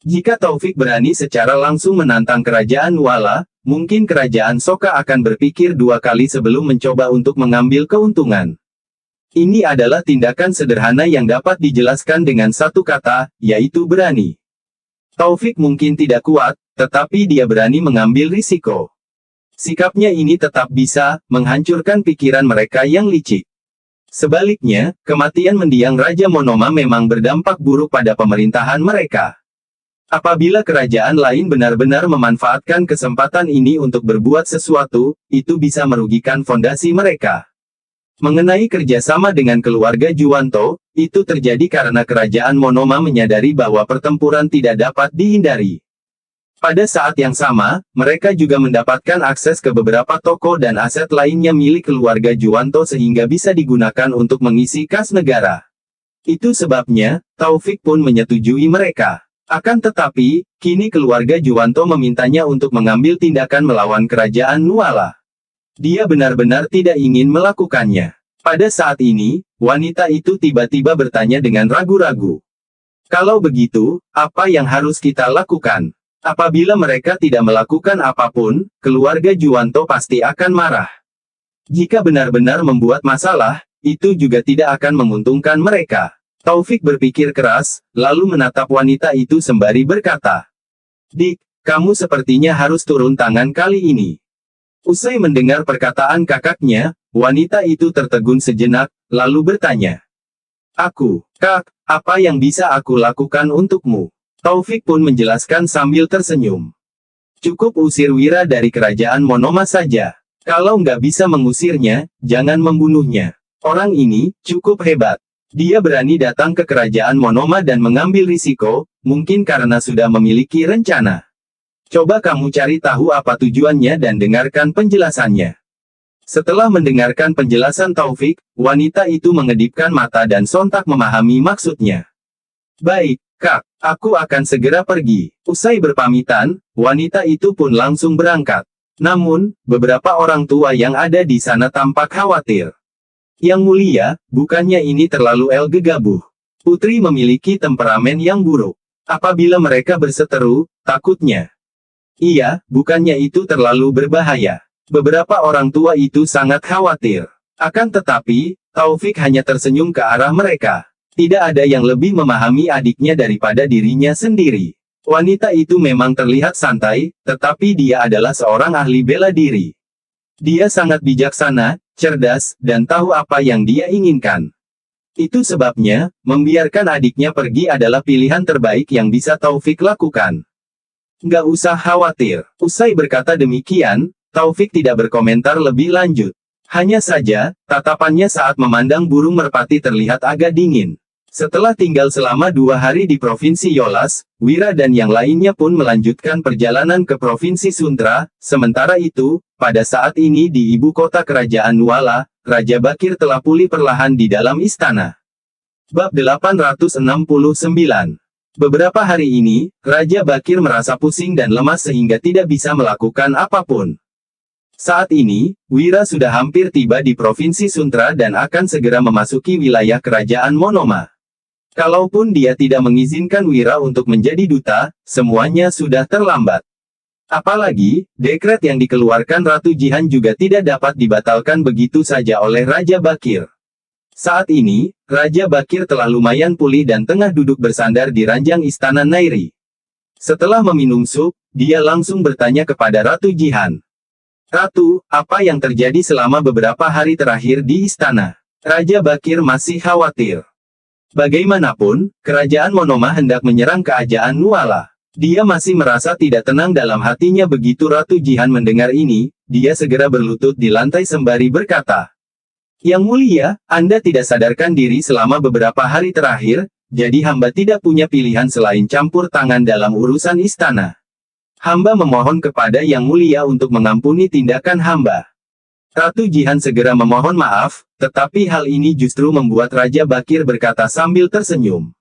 Jika Taufik berani secara langsung menantang kerajaan Nuala, mungkin kerajaan Soka akan berpikir dua kali sebelum mencoba untuk mengambil keuntungan. Ini adalah tindakan sederhana yang dapat dijelaskan dengan satu kata, yaitu berani. Taufik mungkin tidak kuat, tetapi dia berani mengambil risiko. Sikapnya ini tetap bisa menghancurkan pikiran mereka yang licik. Sebaliknya, kematian mendiang Raja Monoma memang berdampak buruk pada pemerintahan mereka. Apabila kerajaan lain benar-benar memanfaatkan kesempatan ini untuk berbuat sesuatu, itu bisa merugikan fondasi mereka. Mengenai kerjasama dengan keluarga Juwanto, itu terjadi karena kerajaan Monoma menyadari bahwa pertempuran tidak dapat dihindari. Pada saat yang sama, mereka juga mendapatkan akses ke beberapa toko dan aset lainnya milik keluarga Juwanto sehingga bisa digunakan untuk mengisi kas negara. Itu sebabnya, Taufik pun menyetujui mereka. Akan tetapi, kini keluarga Juwanto memintanya untuk mengambil tindakan melawan kerajaan Nuala. Dia benar-benar tidak ingin melakukannya. Pada saat ini, wanita itu tiba-tiba bertanya dengan ragu-ragu. Kalau begitu, apa yang harus kita lakukan? Apabila mereka tidak melakukan apapun, keluarga Juwanto pasti akan marah. Jika benar-benar membuat masalah, itu juga tidak akan menguntungkan mereka. Taufik berpikir keras, lalu menatap wanita itu sembari berkata, Dik, kamu sepertinya harus turun tangan kali ini. Usai mendengar perkataan kakaknya, wanita itu tertegun sejenak, lalu bertanya, Kak, apa yang bisa aku lakukan untukmu? Taufik pun menjelaskan sambil tersenyum. Cukup usir Wira dari kerajaan Monoma saja. Kalau nggak bisa mengusirnya, jangan membunuhnya. Orang ini cukup hebat. Dia berani datang ke kerajaan Monoma dan mengambil risiko, mungkin karena sudah memiliki rencana. Coba kamu cari tahu apa tujuannya dan dengarkan penjelasannya. Setelah mendengarkan penjelasan Taufik, wanita itu mengedipkan mata dan sontak memahami maksudnya. Baik, Kak, aku akan segera pergi. Usai berpamitan, wanita itu pun langsung berangkat. Namun, beberapa orang tua yang ada di sana tampak khawatir. Yang mulia, bukannya ini terlalu gegabah. Putri memiliki temperamen yang buruk. Apabila mereka berseteru, takutnya. Iya, bukannya itu terlalu berbahaya. Beberapa orang tua itu sangat khawatir. Akan tetapi, Taufik hanya tersenyum ke arah mereka. Tidak ada yang lebih memahami adiknya daripada dirinya sendiri. Wanita itu memang terlihat santai, tetapi dia adalah seorang ahli bela diri. Dia sangat bijaksana, cerdas, dan tahu apa yang dia inginkan. Itu sebabnya, membiarkan adiknya pergi adalah pilihan terbaik yang bisa Taufik lakukan. Nggak usah khawatir. Usai berkata demikian, Taufik tidak berkomentar lebih lanjut. Hanya saja, tatapannya saat memandang burung merpati terlihat agak dingin. Setelah tinggal selama 2 hari di Provinsi Yolas, Wira dan yang lainnya pun melanjutkan perjalanan ke Provinsi Suntra. Sementara itu, pada saat ini di ibu kota kerajaan Nuala, Raja Bakir telah pulih perlahan di dalam istana. Bab 869. Beberapa hari ini, Raja Bakir merasa pusing dan lemas sehingga tidak bisa melakukan apapun. Saat ini, Wira sudah hampir tiba di Provinsi Suntra dan akan segera memasuki wilayah kerajaan Monoma. Kalaupun dia tidak mengizinkan Wira untuk menjadi duta, semuanya sudah terlambat. Apalagi, dekret yang dikeluarkan Ratu Jihan juga tidak dapat dibatalkan begitu saja oleh Raja Bakir. Saat ini, Raja Bakir telah lumayan pulih dan tengah duduk bersandar di ranjang istana Nairi. Setelah meminum sup, dia langsung bertanya kepada Ratu Jihan. Ratu, apa yang terjadi selama beberapa hari terakhir di istana? Raja Bakir masih khawatir. Bagaimanapun, kerajaan Monoma hendak menyerang kerajaan Nuala. Dia masih merasa tidak tenang dalam hatinya begitu Ratu Jihan mendengar ini, dia segera berlutut di lantai sembari berkata. Yang mulia, Anda tidak sadarkan diri selama beberapa hari terakhir, jadi hamba tidak punya pilihan selain campur tangan dalam urusan istana. Hamba memohon kepada Yang Mulia untuk mengampuni tindakan hamba. Ratu Jihan segera memohon maaf, tetapi hal ini justru membuat Raja Bakir berkata sambil tersenyum.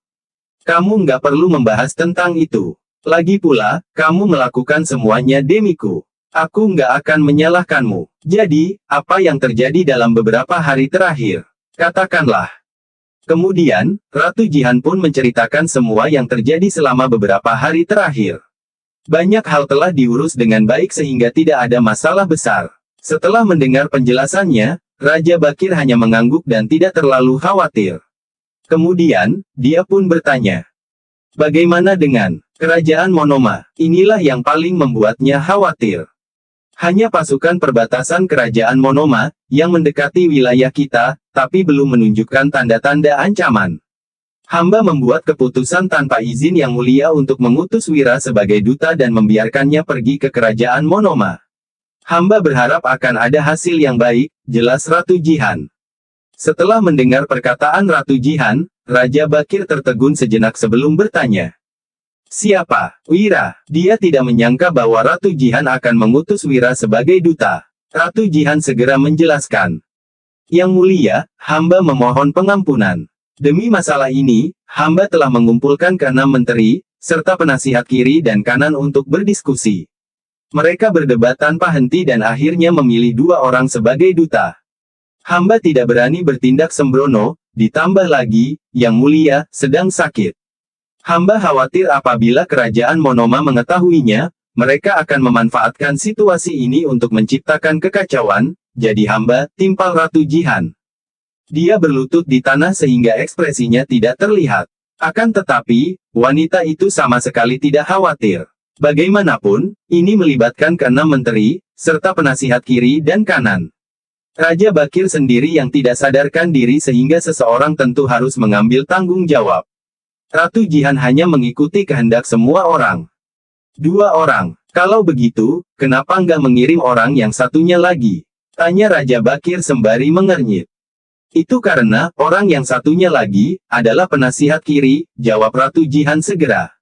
Kamu nggak perlu membahas tentang itu. Lagi pula, kamu melakukan semuanya demiku. Aku nggak akan menyalahkanmu. Jadi, apa yang terjadi dalam beberapa hari terakhir? Katakanlah. Kemudian, Ratu Jihan pun menceritakan semua yang terjadi selama beberapa hari terakhir. Banyak hal telah diurus dengan baik sehingga tidak ada masalah besar. Setelah mendengar penjelasannya, Raja Bakir hanya mengangguk dan tidak terlalu khawatir. Kemudian, dia pun bertanya. Bagaimana dengan kerajaan Monoma? Inilah yang paling membuatnya khawatir. Hanya pasukan perbatasan kerajaan Monoma, yang mendekati wilayah kita, tapi belum menunjukkan tanda-tanda ancaman. Hamba membuat keputusan tanpa izin Yang Mulia untuk mengutus Wira sebagai duta dan membiarkannya pergi ke kerajaan Monoma. Hamba berharap akan ada hasil yang baik, jelas Ratu Jihan. Setelah mendengar perkataan Ratu Jihan, Raja Bakir tertegun sejenak sebelum bertanya. Siapa? Wira. Dia tidak menyangka bahwa Ratu Jihan akan mengutus Wira sebagai duta. Ratu Jihan segera menjelaskan. Yang Mulia, hamba memohon pengampunan. Demi masalah ini, hamba telah mengumpulkan ke-6 menteri, serta penasihat kiri dan kanan untuk berdiskusi. Mereka berdebat tanpa henti dan akhirnya memilih 2 orang sebagai duta. Hamba tidak berani bertindak sembrono, ditambah lagi, Yang Mulia sedang sakit. Hamba khawatir apabila kerajaan Monoma mengetahuinya, mereka akan memanfaatkan situasi ini untuk menciptakan kekacauan, jadi hamba, timpal Ratu Jihan. Dia berlutut di tanah sehingga ekspresinya tidak terlihat. Akan tetapi, wanita itu sama sekali tidak khawatir. Bagaimanapun, ini melibatkan ke-6 menteri, serta penasihat kiri dan kanan. Raja Bakir sendiri yang tidak sadarkan diri sehingga seseorang tentu harus mengambil tanggung jawab. Ratu Jihan hanya mengikuti kehendak semua orang. 2 orang. Kalau begitu, kenapa nggak mengirim orang yang satunya lagi? Tanya Raja Bakir sembari mengernyit. Itu karena, orang yang satunya lagi, adalah penasihat kiri, jawab Ratu Jihan segera.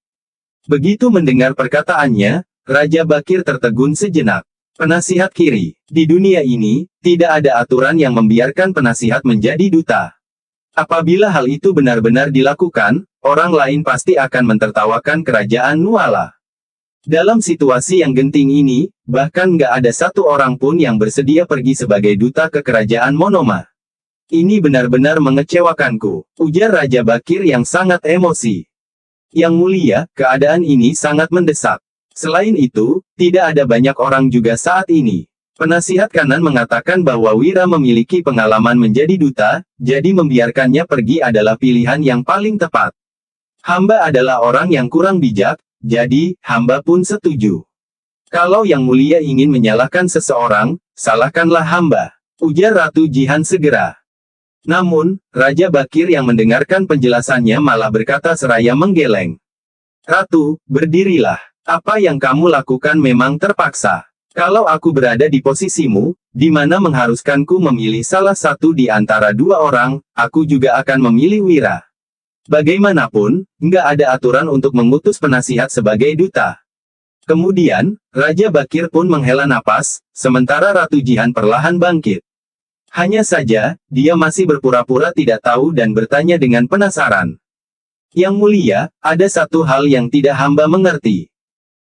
Begitu mendengar perkataannya, Raja Bakir tertegun sejenak. Penasihat kiri. Di dunia ini, tidak ada aturan yang membiarkan penasihat menjadi duta. Apabila hal itu benar-benar dilakukan, orang lain pasti akan mentertawakan kerajaan Nuala. Dalam situasi yang genting ini, bahkan nggak ada satu orang pun yang bersedia pergi sebagai duta ke kerajaan Monoma. Ini benar-benar mengecewakanku, ujar Raja Bakir yang sangat emosi. Yang mulia, keadaan ini sangat mendesak. Selain itu, tidak ada banyak orang juga saat ini. Penasihat kanan mengatakan bahwa Wira memiliki pengalaman menjadi duta, jadi membiarkannya pergi adalah pilihan yang paling tepat. Hamba adalah orang yang kurang bijak, jadi, hamba pun setuju. Kalau yang mulia ingin menyalahkan seseorang, salahkanlah hamba, ujar Ratu Jihan segera. Namun, Raja Bakir yang mendengarkan penjelasannya malah berkata seraya menggeleng. Ratu, berdirilah. Apa yang kamu lakukan memang terpaksa. Kalau aku berada di posisimu, di mana mengharuskanku memilih salah satu di antara dua orang, aku juga akan memilih Wira. Bagaimanapun, nggak ada aturan untuk mengutus penasihat sebagai duta. Kemudian, Raja Bakir pun menghela napas, sementara Ratu Jihan perlahan bangkit. Hanya saja, dia masih berpura-pura tidak tahu dan bertanya dengan penasaran. Yang mulia, ada satu hal yang tidak hamba mengerti.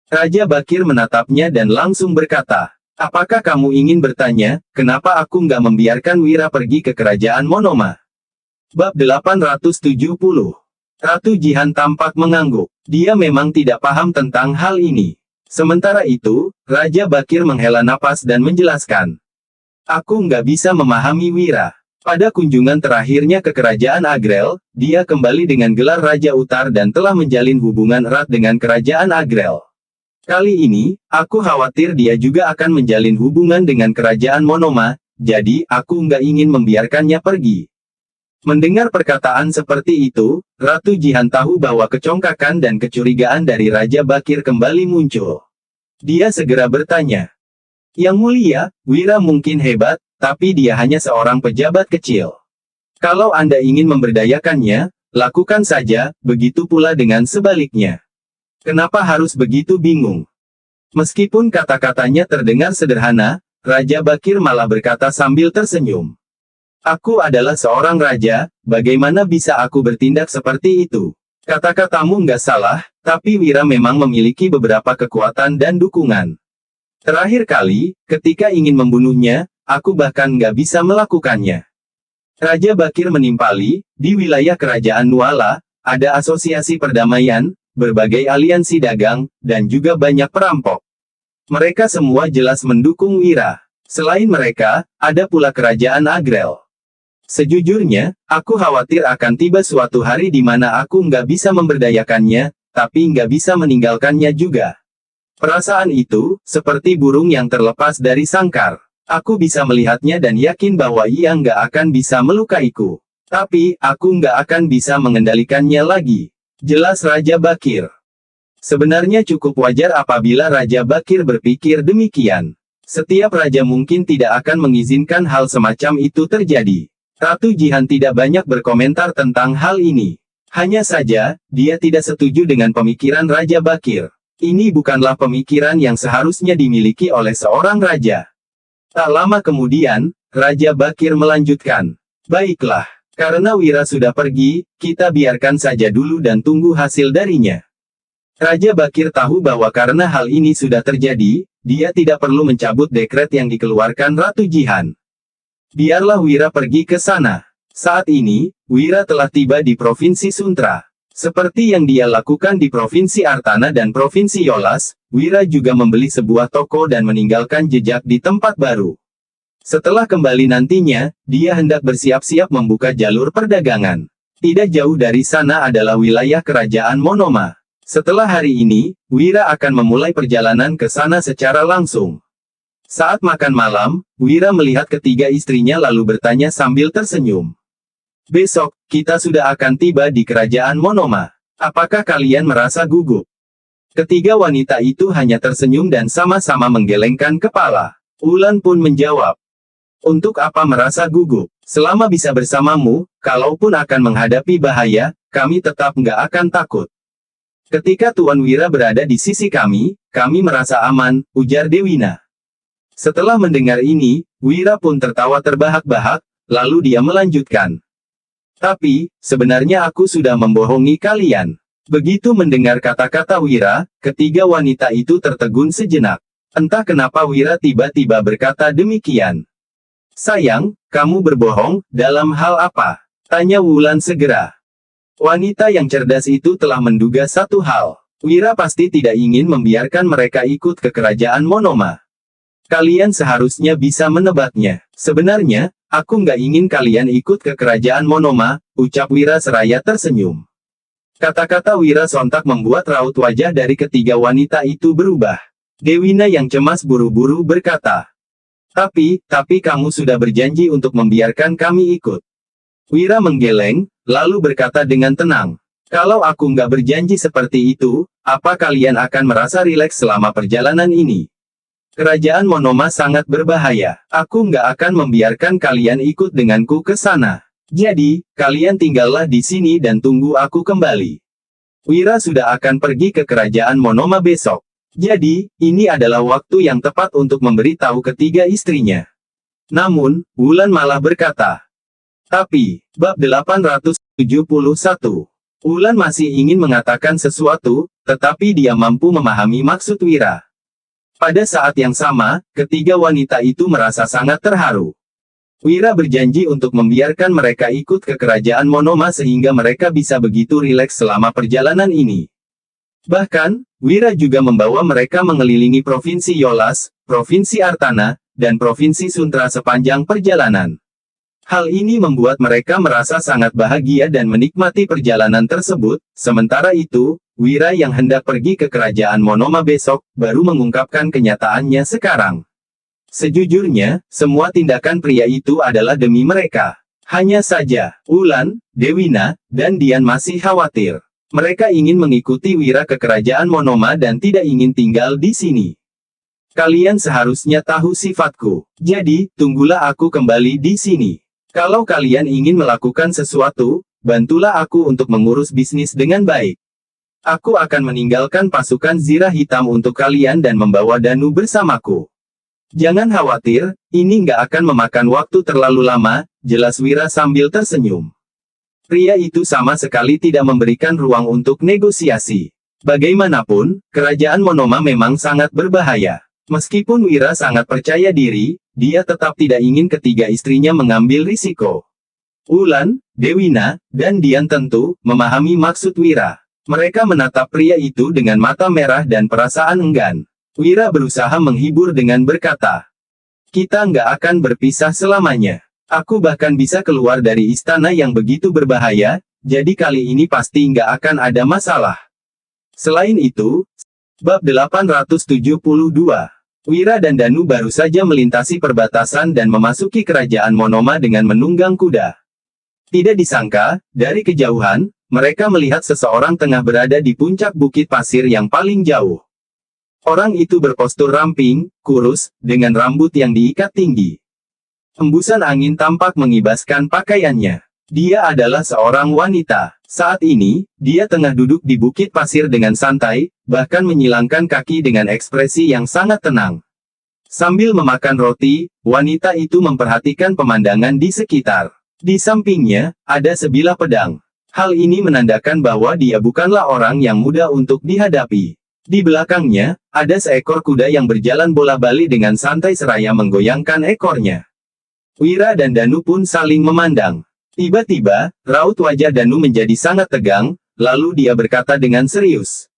Raja Bakir menatapnya dan langsung berkata, apakah kamu ingin bertanya, kenapa aku nggak membiarkan Wira pergi ke kerajaan Monoma? Bab 870. Ratu Jihan tampak mengangguk. Dia memang tidak paham tentang hal ini. Sementara itu, Raja Bakir menghela napas dan menjelaskan. Aku nggak bisa memahami Wira. Pada kunjungan terakhirnya ke kerajaan Agrel, dia kembali dengan gelar Raja Utar dan telah menjalin hubungan erat dengan kerajaan Agrel. Kali ini, aku khawatir dia juga akan menjalin hubungan dengan kerajaan Monoma, jadi aku nggak ingin membiarkannya pergi. Mendengar perkataan seperti itu, Ratu Jihan tahu bahwa kecongkakan dan kecurigaan dari Raja Bakir kembali muncul. Dia segera bertanya. Yang mulia, Wira mungkin hebat, tapi dia hanya seorang pejabat kecil. Kalau Anda ingin memberdayakannya, lakukan saja, begitu pula dengan sebaliknya. Kenapa harus begitu bingung? Meskipun kata-katanya terdengar sederhana, Raja Bakir malah berkata sambil tersenyum. Aku adalah seorang raja, bagaimana bisa aku bertindak seperti itu? Kata-katamu nggak salah, tapi Wira memang memiliki beberapa kekuatan dan dukungan. Terakhir kali, ketika ingin membunuhnya, aku bahkan nggak bisa melakukannya. Raja Bakir menimpali, di wilayah kerajaan Nuala, ada asosiasi perdamaian, berbagai aliansi dagang, dan juga banyak perampok. Mereka semua jelas mendukung Wira. Selain mereka, ada pula kerajaan Agrel. Sejujurnya, aku khawatir akan tiba suatu hari di mana aku nggak bisa memberdayakannya, tapi nggak bisa meninggalkannya juga. Perasaan itu, seperti burung yang terlepas dari sangkar. Aku bisa melihatnya dan yakin bahwa ia nggak akan bisa melukaiku. Tapi, aku nggak akan bisa mengendalikannya lagi. Jelas Raja Bakir. Sebenarnya cukup wajar apabila Raja Bakir berpikir demikian. Setiap raja mungkin tidak akan mengizinkan hal semacam itu terjadi. Ratu Jihan tidak banyak berkomentar tentang hal ini. Hanya saja, dia tidak setuju dengan pemikiran Raja Bakir. Ini bukanlah pemikiran yang seharusnya dimiliki oleh seorang raja. Tak lama kemudian, Raja Bakir melanjutkan. Baiklah. Karena Wira sudah pergi, kita biarkan saja dulu dan tunggu hasil darinya. Raja Bakir tahu bahwa karena hal ini sudah terjadi, dia tidak perlu mencabut dekret yang dikeluarkan Ratu Jihan. Biarlah Wira pergi ke sana. Saat ini, Wira telah tiba di Provinsi Suntra. Seperti yang dia lakukan di Provinsi Artana dan Provinsi Yolas, Wira juga membeli sebuah toko dan meninggalkan jejak di tempat baru. Setelah kembali nantinya, dia hendak bersiap-siap membuka jalur perdagangan. Tidak jauh dari sana adalah wilayah kerajaan Monoma. Setelah hari ini, Wira akan memulai perjalanan ke sana secara langsung. Saat makan malam, Wira melihat ketiga istrinya lalu bertanya sambil tersenyum. Besok, kita sudah akan tiba di kerajaan Monoma. Apakah kalian merasa gugup? Ketiga wanita itu hanya tersenyum dan sama-sama menggelengkan kepala. Wulan pun menjawab. Untuk apa merasa gugup? Selama bisa bersamamu, kalaupun akan menghadapi bahaya, kami tetap nggak akan takut. Ketika Tuan Wira berada di sisi kami merasa aman, ujar Dewina. Setelah mendengar ini, Wira pun tertawa terbahak-bahak, lalu dia melanjutkan. Tapi, sebenarnya aku sudah membohongi kalian. Begitu mendengar kata-kata Wira, ketiga wanita itu tertegun sejenak. Entah kenapa Wira tiba-tiba berkata demikian. Sayang, kamu berbohong, dalam hal apa? Tanya Wulan segera. Wanita yang cerdas itu telah menduga satu hal. Wira pasti tidak ingin membiarkan mereka ikut ke kerajaan Monoma. Kalian seharusnya bisa menebaknya. Sebenarnya, aku nggak ingin kalian ikut ke kerajaan Monoma, ucap Wira seraya tersenyum. Kata-kata Wira sontak membuat raut wajah dari ketiga wanita itu berubah. Dewina yang cemas buru-buru berkata. Tapi kamu sudah berjanji untuk membiarkan kami ikut. Wira menggeleng, lalu berkata dengan tenang. Kalau aku nggak berjanji seperti itu, apa kalian akan merasa rileks selama perjalanan ini? Kerajaan Monoma sangat berbahaya. Aku nggak akan membiarkan kalian ikut denganku ke sana. Jadi, kalian tinggallah di sini dan tunggu aku kembali. Wira sudah akan pergi ke kerajaan Monoma besok. Jadi, ini adalah waktu yang tepat untuk memberitahu ketiga istrinya. Namun, Wulan malah berkata. Tapi, bab 871. Wulan masih ingin mengatakan sesuatu, tetapi dia mampu memahami maksud Wira. Pada saat yang sama, ketiga wanita itu merasa sangat terharu. Wira berjanji untuk membiarkan mereka ikut ke kerajaan Monoma sehingga mereka bisa begitu rileks selama perjalanan ini. Bahkan, Wira juga membawa mereka mengelilingi Provinsi Yolas, Provinsi Artana, dan Provinsi Suntra sepanjang perjalanan. Hal ini membuat mereka merasa sangat bahagia dan menikmati perjalanan tersebut. Sementara itu, Wira yang hendak pergi ke kerajaan Monoma besok, baru mengungkapkan kenyataannya sekarang. Sejujurnya, semua tindakan pria itu adalah demi mereka. Hanya saja, Wulan, Dewina, dan Dian masih khawatir. Mereka ingin mengikuti Wira ke kerajaan Monoma dan tidak ingin tinggal di sini. Kalian seharusnya tahu sifatku. Jadi, tunggulah aku kembali di sini. Kalau kalian ingin melakukan sesuatu, bantulah aku untuk mengurus bisnis dengan baik. Aku akan meninggalkan pasukan Zirah Hitam untuk kalian dan membawa Danu bersamaku. Jangan khawatir, ini nggak akan memakan waktu terlalu lama, jelas Wira sambil tersenyum. Pria itu sama sekali tidak memberikan ruang untuk negosiasi. Bagaimanapun, kerajaan Monoma memang sangat berbahaya. Meskipun Wira sangat percaya diri, dia tetap tidak ingin ketiga istrinya mengambil risiko. Wulan, Dewina, dan Dian tentu memahami maksud Wira. Mereka menatap pria itu dengan mata merah dan perasaan enggan. Wira berusaha menghibur dengan berkata, kita nggak akan berpisah selamanya. Aku bahkan bisa keluar dari istana yang begitu berbahaya, jadi kali ini pasti nggak akan ada masalah. Selain itu, bab 872. Wira dan Danu baru saja melintasi perbatasan dan memasuki kerajaan Monoma dengan menunggang kuda. Tidak disangka, dari kejauhan, mereka melihat seseorang tengah berada di puncak bukit pasir yang paling jauh. Orang itu berpostur ramping, kurus, dengan rambut yang diikat tinggi. Hembusan angin tampak mengibaskan pakaiannya. Dia adalah seorang wanita. Saat ini, dia tengah duduk di bukit pasir dengan santai, bahkan menyilangkan kaki dengan ekspresi yang sangat tenang. Sambil memakan roti, wanita itu memperhatikan pemandangan di sekitar. Di sampingnya, ada sebilah pedang. Hal ini menandakan bahwa dia bukanlah orang yang mudah untuk dihadapi. Di belakangnya, ada seekor kuda yang berjalan bola-balik dengan santai seraya menggoyangkan ekornya. Wira dan Danu pun saling memandang. Tiba-tiba, raut wajah Danu menjadi sangat tegang, lalu dia berkata dengan serius.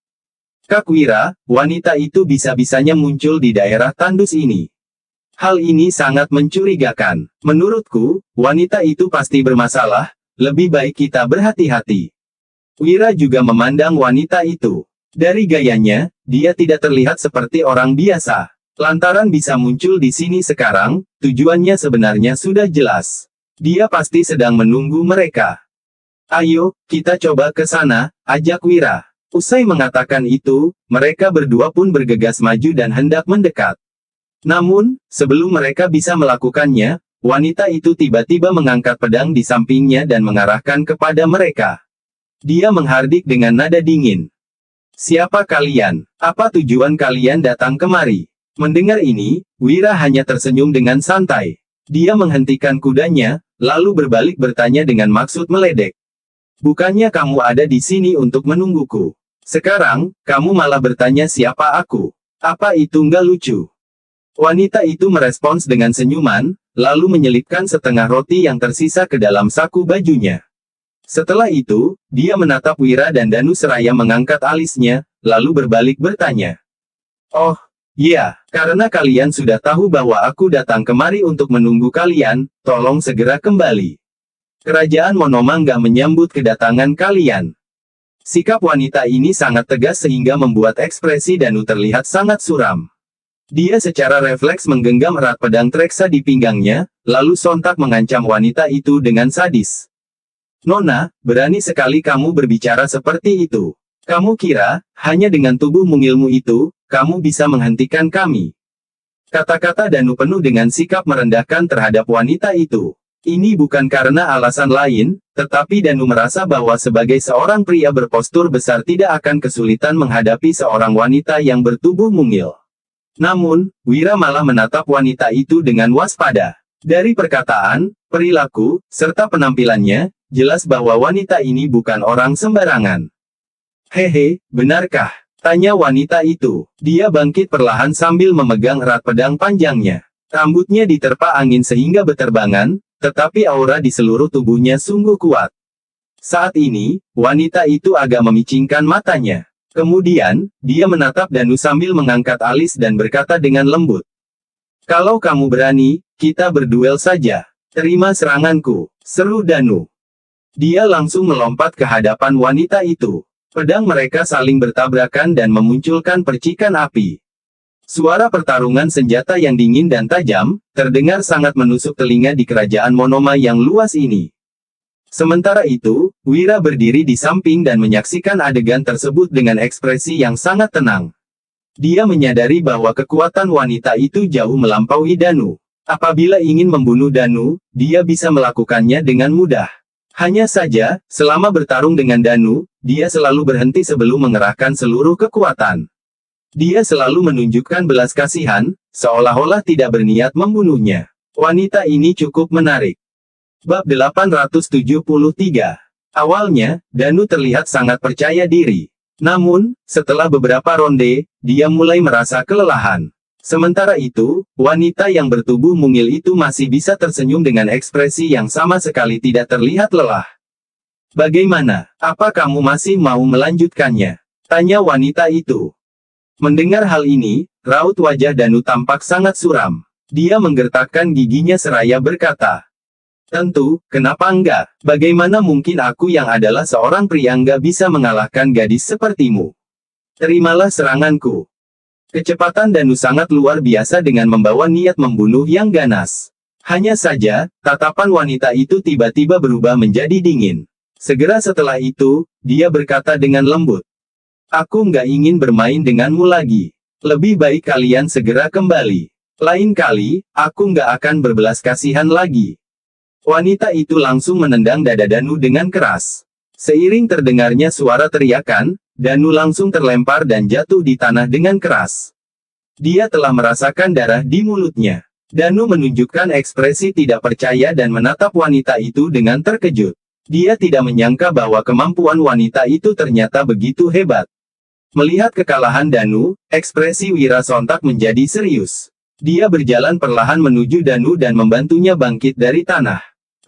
Kak Wira, wanita itu bisa-bisanya muncul di daerah tandus ini. Hal ini sangat mencurigakan. Menurutku, wanita itu pasti bermasalah. Lebih baik kita berhati-hati. Wira juga memandang wanita itu. Dari gayanya, dia tidak terlihat seperti orang biasa. Lantaran bisa muncul di sini sekarang, tujuannya sebenarnya sudah jelas. Dia pasti sedang menunggu mereka. Ayo, kita coba ke sana, ajak Wira. Usai mengatakan itu, mereka berdua pun bergegas maju dan hendak mendekat. Namun, sebelum mereka bisa melakukannya, wanita itu tiba-tiba mengangkat pedang di sampingnya dan mengarahkan kepada mereka. Dia menghardik dengan nada dingin. Siapa kalian? Apa tujuan kalian datang kemari? Mendengar ini, Wira hanya tersenyum dengan santai. Dia menghentikan kudanya, lalu berbalik bertanya dengan maksud meledek. Bukannya kamu ada di sini untuk menungguku. Sekarang, kamu malah bertanya siapa aku. Apa itu nggak lucu? Wanita itu merespons dengan senyuman, lalu menyelipkan setengah roti yang tersisa ke dalam saku bajunya. Setelah itu, dia menatap Wira dan Danu seraya mengangkat alisnya, lalu berbalik bertanya. Oh, iya, karena kalian sudah tahu bahwa aku datang kemari untuk menunggu kalian, tolong segera kembali. Kerajaan Monoma nggak menyambut kedatangan kalian. Sikap wanita ini sangat tegas sehingga membuat ekspresi Danu terlihat sangat suram. Dia secara refleks menggenggam erat pedang Treksa di pinggangnya, lalu sontak mengancam wanita itu dengan sadis. Nona, berani sekali kamu berbicara seperti itu. Kamu kira, hanya dengan tubuh mungilmu itu, kamu bisa menghentikan kami? Kata-kata Danu penuh dengan sikap merendahkan terhadap wanita itu. Ini bukan karena alasan lain, tetapi Danu merasa bahwa sebagai seorang pria berpostur besar tidak akan kesulitan menghadapi seorang wanita yang bertubuh mungil. Namun, Wira malah menatap wanita itu dengan waspada. Dari perkataan, perilaku, serta penampilannya, jelas bahwa wanita ini bukan orang sembarangan. Hehe, benarkah? Tanya wanita itu. Dia bangkit perlahan sambil memegang erat pedang panjangnya. Rambutnya diterpa angin sehingga beterbangan, tetapi aura di seluruh tubuhnya sungguh kuat. Saat ini, wanita itu agak memicingkan matanya. Kemudian, dia menatap Danu sambil mengangkat alis dan berkata dengan lembut. Kalau kamu berani, kita berduel saja. Terima seranganku, seru Danu. Dia langsung melompat ke hadapan wanita itu. Pedang mereka saling bertabrakan dan memunculkan percikan api. Suara pertarungan senjata yang dingin dan tajam, terdengar sangat menusuk telinga di kerajaan Monoma yang luas ini. Sementara itu, Wira berdiri di samping dan menyaksikan adegan tersebut dengan ekspresi yang sangat tenang. Dia menyadari bahwa kekuatan wanita itu jauh melampaui Danu. Apabila ingin membunuh Danu, dia bisa melakukannya dengan mudah. Hanya saja, selama bertarung dengan Danu, dia selalu berhenti sebelum mengerahkan seluruh kekuatan. Dia selalu menunjukkan belas kasihan, seolah-olah tidak berniat membunuhnya. Wanita ini cukup menarik. Bab 873. Awalnya, Danu terlihat sangat percaya diri. Namun, setelah beberapa ronde, dia mulai merasa kelelahan. Sementara itu, wanita yang bertubuh mungil itu masih bisa tersenyum dengan ekspresi yang sama sekali tidak terlihat lelah. Bagaimana? Apa kamu masih mau melanjutkannya? Tanya wanita itu. Mendengar hal ini, raut wajah Danu tampak sangat suram. Dia menggertakkan giginya seraya berkata, tentu, kenapa enggak? Bagaimana mungkin aku yang adalah seorang pria enggak bisa mengalahkan gadis sepertimu? Terimalah seranganku. Kecepatan Danu sangat luar biasa dengan membawa niat membunuh yang ganas. Hanya saja, tatapan wanita itu tiba-tiba berubah menjadi dingin. Segera setelah itu, dia berkata dengan lembut. Aku nggak ingin bermain denganmu lagi. Lebih baik kalian segera kembali. Lain kali, aku nggak akan berbelas kasihan lagi. Wanita itu langsung menendang dada Danu dengan keras. Seiring terdengarnya suara teriakan, Danu langsung terlempar dan jatuh di tanah dengan keras. Dia telah merasakan darah di mulutnya. Danu menunjukkan ekspresi tidak percaya dan menatap wanita itu dengan terkejut. Dia tidak menyangka bahwa kemampuan wanita itu ternyata begitu hebat. Melihat kekalahan Danu, ekspresi Wira sontak menjadi serius. Dia berjalan perlahan menuju Danu dan membantunya bangkit dari tanah.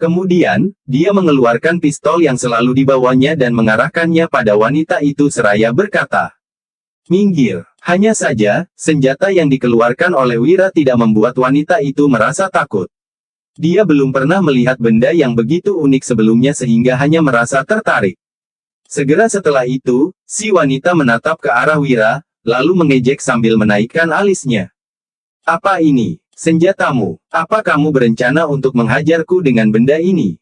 Kemudian, dia mengeluarkan pistol yang selalu dibawanya dan mengarahkannya pada wanita itu seraya berkata, minggir. Hanya saja, senjata yang dikeluarkan oleh Wira tidak membuat wanita itu merasa takut. Dia belum pernah melihat benda yang begitu unik sebelumnya sehingga hanya merasa tertarik. Segera setelah itu, si wanita menatap ke arah Wira, lalu mengejek sambil menaikkan alisnya. Apa ini? Senjatamu? Apa kamu berencana untuk menghajarku dengan benda ini?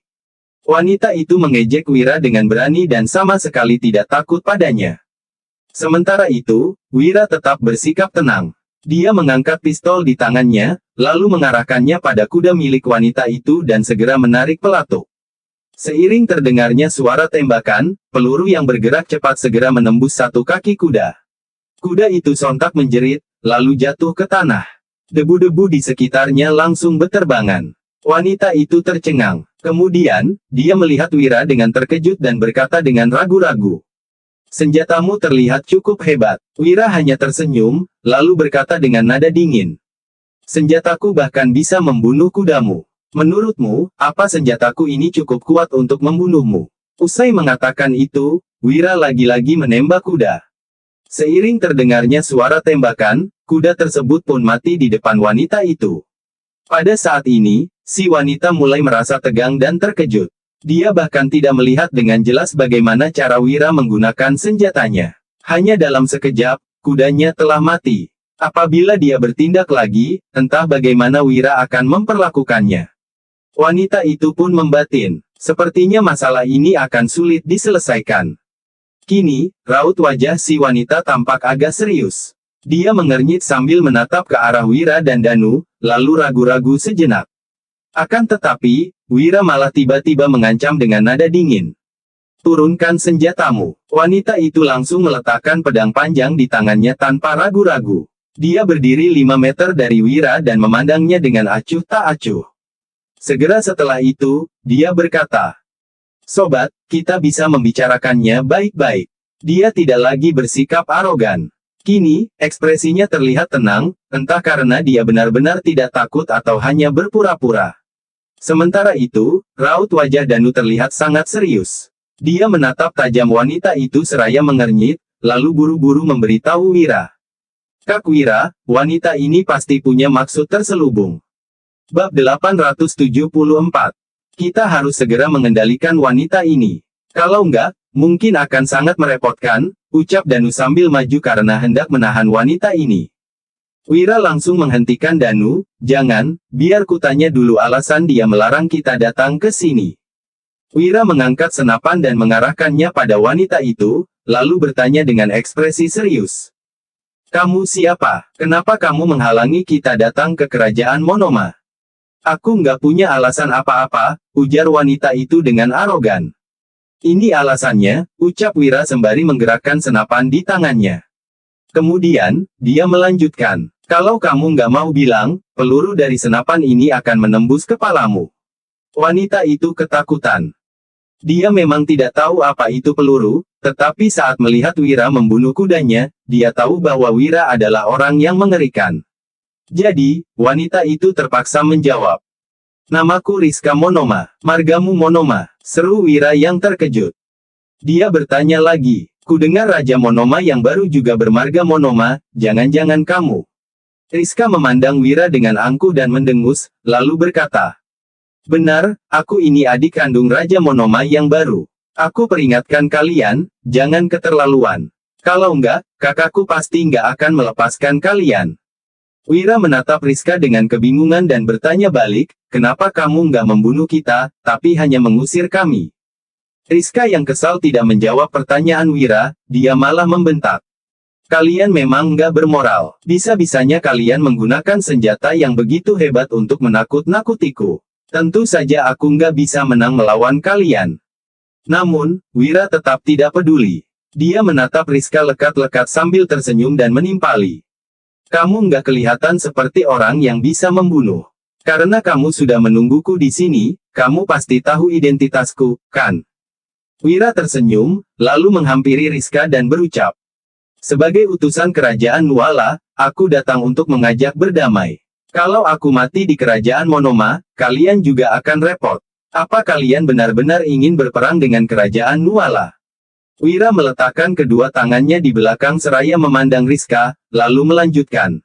Wanita itu mengejek Wira dengan berani dan sama sekali tidak takut padanya. Sementara itu, Wira tetap bersikap tenang. Dia mengangkat pistol di tangannya, lalu mengarahkannya pada kuda milik wanita itu dan segera menarik pelatuk. Seiring terdengarnya suara tembakan, peluru yang bergerak cepat segera menembus satu kaki kuda. Kuda itu sontak menjerit, lalu jatuh ke tanah. Debu-debu di sekitarnya langsung beterbangan. Wanita itu tercengang. Kemudian, dia melihat Wira dengan terkejut dan berkata dengan ragu-ragu. Senjatamu terlihat cukup hebat. Wira hanya tersenyum, lalu berkata dengan nada dingin. Senjataku bahkan bisa membunuh kudamu. Menurutmu, apa senjataku ini cukup kuat untuk membunuhmu? Usai mengatakan itu, Wira lagi-lagi menembak kuda. Seiring terdengarnya suara tembakan, kuda tersebut pun mati di depan wanita itu. Pada saat ini, si wanita mulai merasa tegang dan terkejut. Dia bahkan tidak melihat dengan jelas bagaimana cara Wira menggunakan senjatanya. Hanya dalam sekejap, kudanya telah mati. Apabila dia bertindak lagi, entah bagaimana Wira akan memperlakukannya. Wanita itu pun membatin. Sepertinya masalah ini akan sulit diselesaikan. Kini, raut wajah si wanita tampak agak serius. Dia mengernyit sambil menatap ke arah Wira dan Danu, lalu ragu-ragu sejenak. Akan tetapi, Wira malah tiba-tiba mengancam dengan nada dingin. Turunkan senjatamu. Wanita itu langsung meletakkan pedang panjang di tangannya tanpa ragu-ragu. Dia berdiri 5 meter dari Wira dan memandangnya dengan acuh tak acuh. Segera setelah itu, dia berkata, Sobat, kita bisa membicarakannya baik-baik. Dia tidak lagi bersikap arogan. Kini, ekspresinya terlihat tenang, entah karena dia benar-benar tidak takut atau hanya berpura-pura. Sementara itu, raut wajah Danu terlihat sangat serius. Dia menatap tajam wanita itu seraya mengernyit, lalu buru-buru memberitahu Wira. Kak Wira, wanita ini pasti punya maksud terselubung. Bab 874. Kita harus segera mengendalikan wanita ini. Kalau enggak, mungkin akan sangat merepotkan, ucap Danu sambil maju karena hendak menahan wanita ini. Wira langsung menghentikan Danu, jangan, biar kutanya dulu alasan dia melarang kita datang ke sini. Wira mengangkat senapan dan mengarahkannya pada wanita itu, lalu bertanya dengan ekspresi serius. Kamu siapa? Kenapa kamu menghalangi kita datang ke kerajaan Monoma? Aku nggak punya alasan apa-apa, ujar wanita itu dengan arogan. Ini alasannya, ucap Wira sembari menggerakkan senapan di tangannya. Kemudian, dia melanjutkan, kalau kamu nggak mau bilang, peluru dari senapan ini akan menembus kepalamu. Wanita itu ketakutan. Dia memang tidak tahu apa itu peluru, tetapi saat melihat Wira membunuh kudanya, dia tahu bahwa Wira adalah orang yang mengerikan. Jadi, wanita itu terpaksa menjawab. Namaku Rizka Monoma, margamu Monoma, seru Wira yang terkejut. Dia bertanya lagi, kudengar Raja Monoma yang baru juga bermarga Monoma, jangan-jangan kamu. Rizka memandang Wira dengan angkuh dan mendengus, lalu berkata. Benar, aku ini adik kandung Raja Monoma yang baru. Aku peringatkan kalian, jangan keterlaluan. Kalau enggak, kakakku pasti enggak akan melepaskan kalian. Wira menatap Rizka dengan kebingungan dan bertanya balik, kenapa kamu nggak membunuh kita, tapi hanya mengusir kami? Rizka yang kesal tidak menjawab pertanyaan Wira, dia malah membentak. Kalian memang nggak bermoral. Bisa-bisanya kalian menggunakan senjata yang begitu hebat untuk menakut-nakutiku. Tentu saja aku nggak bisa menang melawan kalian. Namun, Wira tetap tidak peduli. Dia menatap Rizka lekat-lekat sambil tersenyum dan menimpali. Kamu nggak kelihatan seperti orang yang bisa membunuh. Karena kamu sudah menungguku di sini, kamu pasti tahu identitasku, kan? Wira tersenyum, lalu menghampiri Rizka dan berucap. Sebagai utusan kerajaan Nuala, aku datang untuk mengajak berdamai. Kalau aku mati di kerajaan Monoma, kalian juga akan repot. Apa kalian benar-benar ingin berperang dengan kerajaan Nuala? Wira meletakkan kedua tangannya di belakang seraya memandang Rizka, lalu melanjutkan.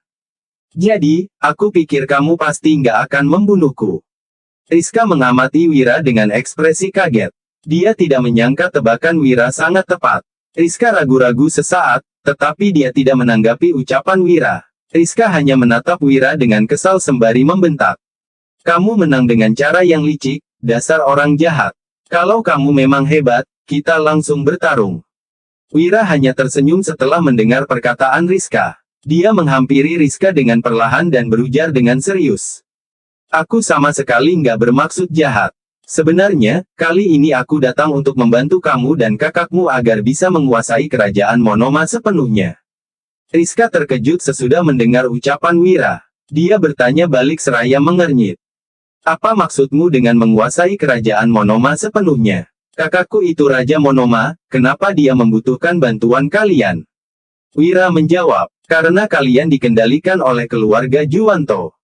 Jadi, aku pikir kamu pasti nggak akan membunuhku. Rizka mengamati Wira dengan ekspresi kaget. Dia tidak menyangka tebakan Wira sangat tepat. Rizka ragu-ragu sesaat, tetapi dia tidak menanggapi ucapan Wira. Rizka hanya menatap Wira dengan kesal sembari membentak. Kamu menang dengan cara yang licik, dasar orang jahat. Kalau kamu memang hebat, kita langsung bertarung. Wira hanya tersenyum setelah mendengar perkataan Rizka. Dia menghampiri Rizka dengan perlahan dan berujar dengan serius. Aku sama sekali nggak bermaksud jahat. Sebenarnya, kali ini aku datang untuk membantu kamu dan kakakmu agar bisa menguasai kerajaan Monoma sepenuhnya. Rizka terkejut sesudah mendengar ucapan Wira. Dia bertanya balik seraya mengernyit. Apa maksudmu dengan menguasai kerajaan Monoma sepenuhnya? Kakakku itu Raja Monoma, kenapa dia membutuhkan bantuan kalian? Wira menjawab, karena kalian dikendalikan oleh keluarga Juwanto.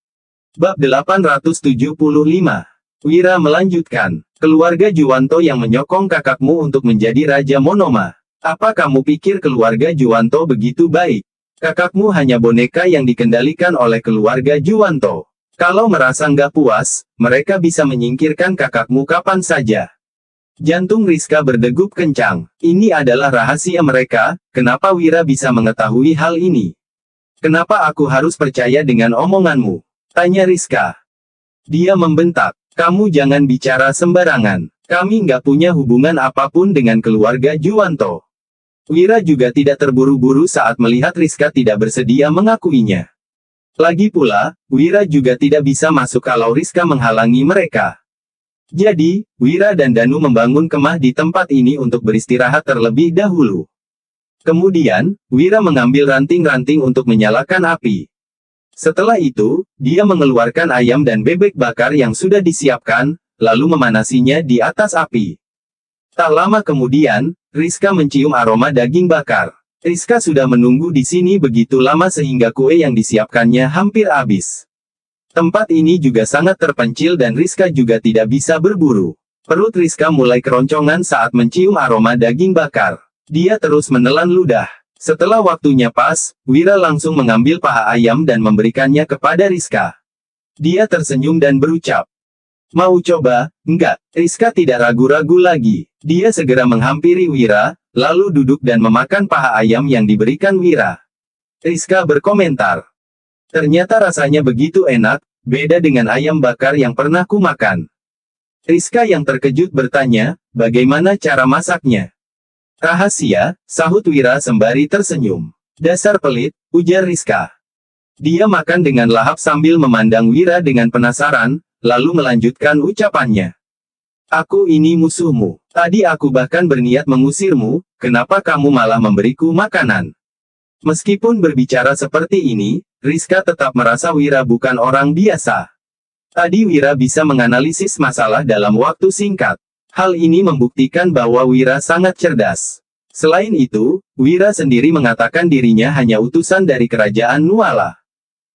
Bab 875. Wira melanjutkan, keluarga Juwanto yang menyokong kakakmu untuk menjadi Raja Monoma. Apa kamu pikir keluarga Juwanto begitu baik? Kakakmu hanya boneka yang dikendalikan oleh keluarga Juwanto. Kalau merasa nggak puas, mereka bisa menyingkirkan kakakmu kapan saja. Jantung Rizka berdegup kencang. Ini adalah rahasia mereka, kenapa Wira bisa mengetahui hal ini? Kenapa aku harus percaya dengan omonganmu? Tanya Rizka. Dia membentak, kamu jangan bicara sembarangan. Kami nggak punya hubungan apapun dengan keluarga Juwanto. Wira juga tidak terburu-buru saat melihat Rizka tidak bersedia mengakuinya. Lagi pula, Wira juga tidak bisa masuk kalau Rizka menghalangi mereka. Jadi, Wira dan Danu membangun kemah di tempat ini untuk beristirahat terlebih dahulu. Kemudian, Wira mengambil ranting-ranting untuk menyalakan api. Setelah itu, dia mengeluarkan ayam dan bebek bakar yang sudah disiapkan, lalu memanasinya di atas api. Tak lama kemudian, Rizka mencium aroma daging bakar. Rizka sudah menunggu di sini begitu lama sehingga kue yang disiapkannya hampir habis. Tempat ini juga sangat terpencil dan Rizka juga tidak bisa berburu. Perut Rizka mulai keroncongan saat mencium aroma daging bakar. Dia terus menelan ludah. Setelah waktunya pas, Wira langsung mengambil paha ayam dan memberikannya kepada Rizka. Dia tersenyum dan berucap, "Mau coba?" "Enggak." Rizka tidak ragu-ragu lagi. Dia segera menghampiri Wira, lalu duduk dan memakan paha ayam yang diberikan Wira. Rizka berkomentar, "Ternyata rasanya begitu enak, beda dengan ayam bakar yang pernah ku makan." Rizka yang terkejut bertanya, "Bagaimana cara masaknya?" "Rahasia," sahut Wira sembari tersenyum. "Dasar pelit," ujar Rizka. Dia makan dengan lahap sambil memandang Wira dengan penasaran, lalu melanjutkan ucapannya. "Aku ini musuhmu. Tadi aku bahkan berniat mengusirmu, kenapa kamu malah memberiku makanan?" Meskipun berbicara seperti ini, Rizka tetap merasa Wira bukan orang biasa. Tadi Wira bisa menganalisis masalah dalam waktu singkat. Hal ini membuktikan bahwa Wira sangat cerdas. Selain itu, Wira sendiri mengatakan dirinya hanya utusan dari kerajaan Nuala.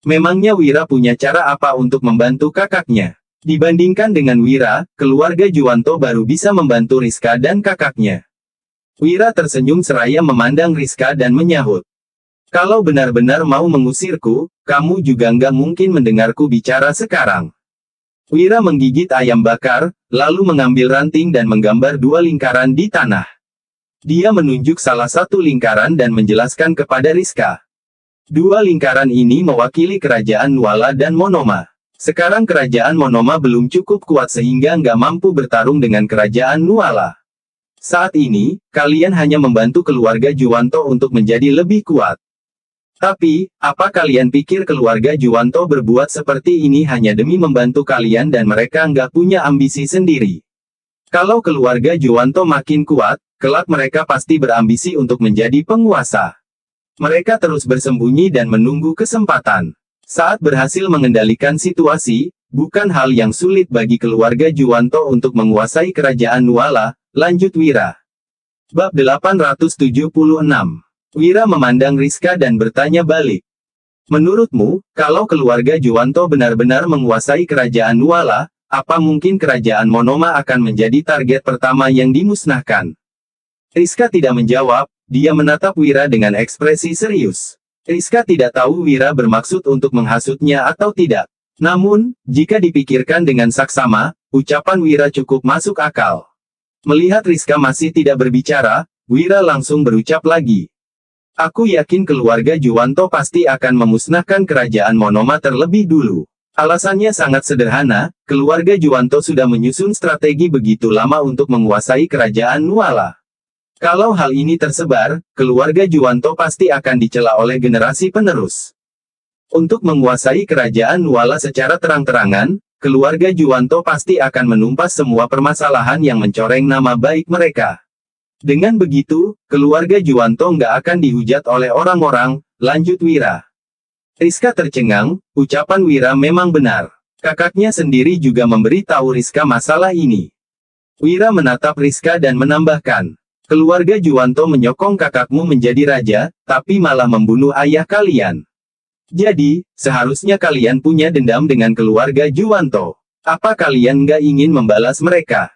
Memangnya Wira punya cara apa untuk membantu kakaknya? Dibandingkan dengan Wira, keluarga Juwanto baru bisa membantu Rizka dan kakaknya. Wira tersenyum seraya memandang Rizka dan menyahut, "Kalau benar-benar mau mengusirku, kamu juga nggak mungkin mendengarku bicara sekarang." Wira menggigit ayam bakar, lalu mengambil ranting dan menggambar 2 lingkaran di tanah. Dia menunjuk salah satu lingkaran dan menjelaskan kepada Rizka. 2 lingkaran ini mewakili kerajaan Nuala dan Monoma. Sekarang kerajaan Monoma belum cukup kuat sehingga nggak mampu bertarung dengan kerajaan Nuala. Saat ini, kalian hanya membantu keluarga Juwanto untuk menjadi lebih kuat. Tapi, apa kalian pikir keluarga Juwanto berbuat seperti ini hanya demi membantu kalian dan mereka nggak punya ambisi sendiri? Kalau keluarga Juwanto makin kuat, kelak mereka pasti berambisi untuk menjadi penguasa. Mereka terus bersembunyi dan menunggu kesempatan. Saat berhasil mengendalikan situasi, bukan hal yang sulit bagi keluarga Juwanto untuk menguasai kerajaan Nuala, lanjut Wira. Bab 876. Wira memandang Rizka dan bertanya balik. "Menurutmu, kalau keluarga Juwanto benar-benar menguasai kerajaan Nuala, apa mungkin kerajaan Monoma akan menjadi target pertama yang dimusnahkan?" Rizka tidak menjawab, dia menatap Wira dengan ekspresi serius. Rizka tidak tahu Wira bermaksud untuk menghasutnya atau tidak. Namun, jika dipikirkan dengan saksama, ucapan Wira cukup masuk akal. Melihat Rizka masih tidak berbicara, Wira langsung berucap lagi. "Aku yakin keluarga Juwanto pasti akan memusnahkan kerajaan Monoma terlebih dulu. Alasannya sangat sederhana, keluarga Juwanto sudah menyusun strategi begitu lama untuk menguasai kerajaan Nuala. Kalau hal ini tersebar, keluarga Juwanto pasti akan dicela oleh generasi penerus. Untuk menguasai kerajaan Nuala secara terang-terangan, keluarga Juwanto pasti akan menumpas semua permasalahan yang mencoreng nama baik mereka. Dengan begitu, keluarga Juwanto nggak akan dihujat oleh orang-orang, lanjut Wira. Rizka tercengang, ucapan Wira memang benar. Kakaknya sendiri juga memberi tahu Rizka masalah ini. Wira menatap Rizka dan menambahkan, keluarga Juwanto menyokong kakakmu menjadi raja, tapi malah membunuh ayah kalian. Jadi, seharusnya kalian punya dendam dengan keluarga Juwanto. Apa kalian nggak ingin membalas mereka?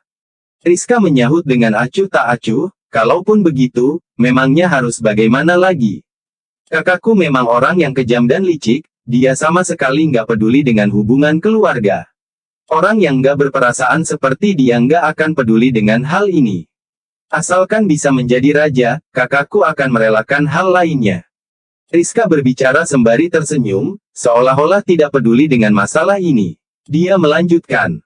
Rizka menyahut dengan acuh tak acuh, kalaupun begitu, memangnya harus bagaimana lagi? Kakakku memang orang yang kejam dan licik, dia sama sekali nggak peduli dengan hubungan keluarga. Orang yang nggak berperasaan seperti dia nggak akan peduli dengan hal ini. Asalkan bisa menjadi raja, kakakku akan merelakan hal lainnya. Rizka berbicara sembari tersenyum, seolah-olah tidak peduli dengan masalah ini. Dia melanjutkan.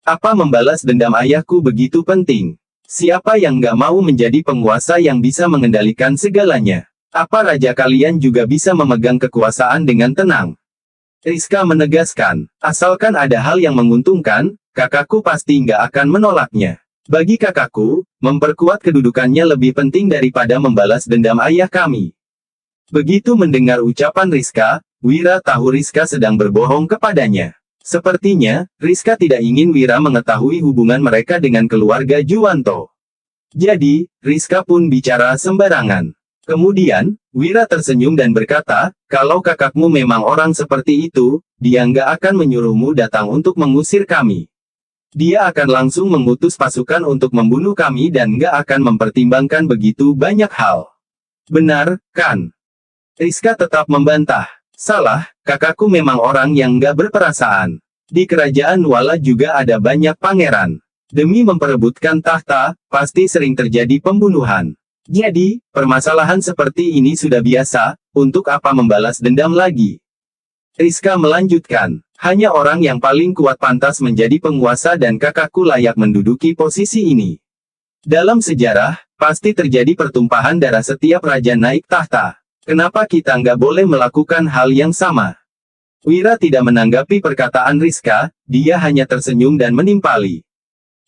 Apa membalas dendam ayahku begitu penting? Siapa yang nggak mau menjadi penguasa yang bisa mengendalikan segalanya? Apa raja kalian juga bisa memegang kekuasaan dengan tenang? Rizka menegaskan, asalkan ada hal yang menguntungkan, kakakku pasti nggak akan menolaknya. Bagi kakakku, memperkuat kedudukannya lebih penting daripada membalas dendam ayah kami. Begitu mendengar ucapan Rizka, Wira tahu Rizka sedang berbohong kepadanya. Sepertinya, Rizka tidak ingin Wira mengetahui hubungan mereka dengan keluarga Juwanto. Jadi, Rizka pun bicara sembarangan. Kemudian, Wira tersenyum dan berkata, kalau kakakmu memang orang seperti itu, dia nggak akan menyuruhmu datang untuk mengusir kami. Dia akan langsung mengutus pasukan untuk membunuh kami dan nggak akan mempertimbangkan begitu banyak hal. Benar, kan? Rizka tetap membantah. Salah, kakakku memang orang yang nggak berperasaan. Di kerajaan Nuala juga ada banyak pangeran. Demi memperebutkan tahta, pasti sering terjadi pembunuhan. Jadi, permasalahan seperti ini sudah biasa, untuk apa membalas dendam lagi? Rizka melanjutkan, hanya orang yang paling kuat pantas menjadi penguasa dan kakakku layak menduduki posisi ini. Dalam sejarah, pasti terjadi pertumpahan darah setiap raja naik tahta. Kenapa kita nggak boleh melakukan hal yang sama? Wira tidak menanggapi perkataan Rizka, dia hanya tersenyum dan menimpali.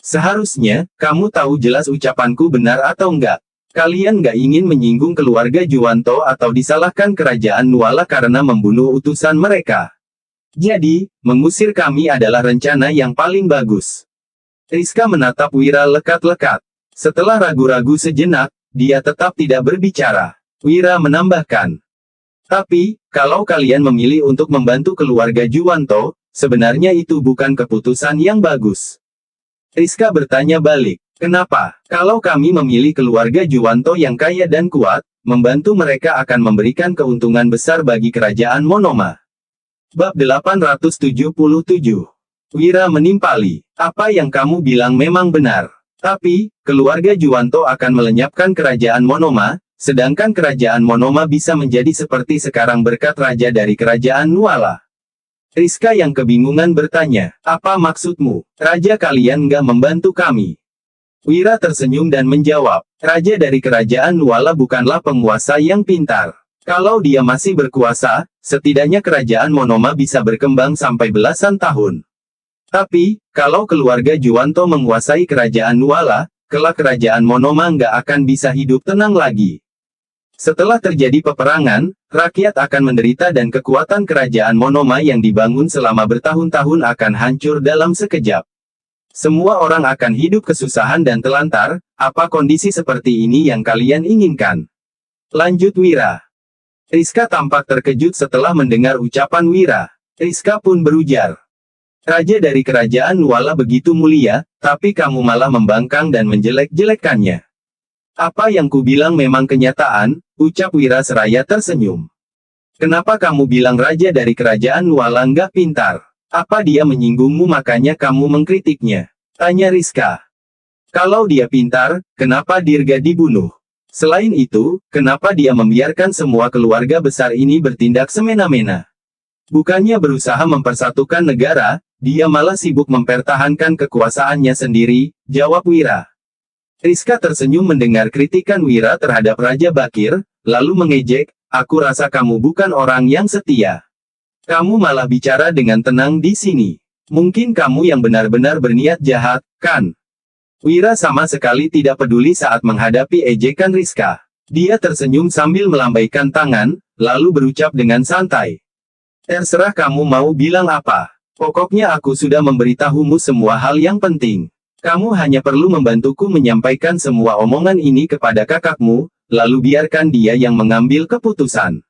Seharusnya, kamu tahu jelas ucapanku benar atau enggak. Kalian nggak ingin menyinggung keluarga Juwanto atau disalahkan kerajaan Nuala karena membunuh utusan mereka. Jadi, mengusir kami adalah rencana yang paling bagus. Rizka menatap Wira lekat-lekat. Setelah ragu-ragu sejenak, dia tetap tidak berbicara. Wira menambahkan. Tapi, kalau kalian memilih untuk membantu keluarga Juwanto, sebenarnya itu bukan keputusan yang bagus. Rizka bertanya balik. Kenapa? Kalau kami memilih keluarga Juwanto yang kaya dan kuat, membantu mereka akan memberikan keuntungan besar bagi kerajaan Monoma. Bab 877. Wira menimpali. Apa yang kamu bilang memang benar. Tapi, keluarga Juwanto akan melenyapkan kerajaan Monoma, sedangkan kerajaan Monoma bisa menjadi seperti sekarang berkat raja dari kerajaan Nuala. Rizka yang kebingungan bertanya, apa maksudmu? Raja kalian nggak membantu kami? Wira tersenyum dan menjawab, raja dari kerajaan Nuala bukanlah penguasa yang pintar. Kalau dia masih berkuasa, setidaknya kerajaan Monoma bisa berkembang sampai belasan tahun. Tapi, kalau keluarga Juwanto menguasai kerajaan Nuala, kelak kerajaan Monoma nggak akan bisa hidup tenang lagi. Setelah terjadi peperangan, rakyat akan menderita dan kekuatan kerajaan Monoma yang dibangun selama bertahun-tahun akan hancur dalam sekejap. Semua orang akan hidup kesusahan dan telantar, apa kondisi seperti ini yang kalian inginkan? Lanjut Wira. Rizka tampak terkejut setelah mendengar ucapan Wira. Rizka pun berujar. Raja dari kerajaan Nuala begitu mulia, tapi kamu malah membangkang dan menjelek-jelekkannya. Apa yang kubilang memang kenyataan, ucap Wira seraya tersenyum. Kenapa kamu bilang raja dari kerajaan Nuala nggak pintar? Apa dia menyinggungmu makanya kamu mengkritiknya? Tanya Rizka. Kalau dia pintar, kenapa Dirga dibunuh? Selain itu, kenapa dia membiarkan semua keluarga besar ini bertindak semena-mena? Bukannya berusaha mempersatukan negara, dia malah sibuk mempertahankan kekuasaannya sendiri, jawab Wira. Rizka tersenyum mendengar kritikan Wira terhadap Raja Bakir, lalu mengejek, aku rasa kamu bukan orang yang setia. Kamu malah bicara dengan tenang di sini. Mungkin kamu yang benar-benar berniat jahat, kan? Wira sama sekali tidak peduli saat menghadapi ejekan Rizka. Dia tersenyum sambil melambaikan tangan, lalu berucap dengan santai. Terserah kamu mau bilang apa. Pokoknya aku sudah memberitahumu semua hal yang penting. Kamu hanya perlu membantuku menyampaikan semua omongan ini kepada kakakmu, lalu biarkan dia yang mengambil keputusan.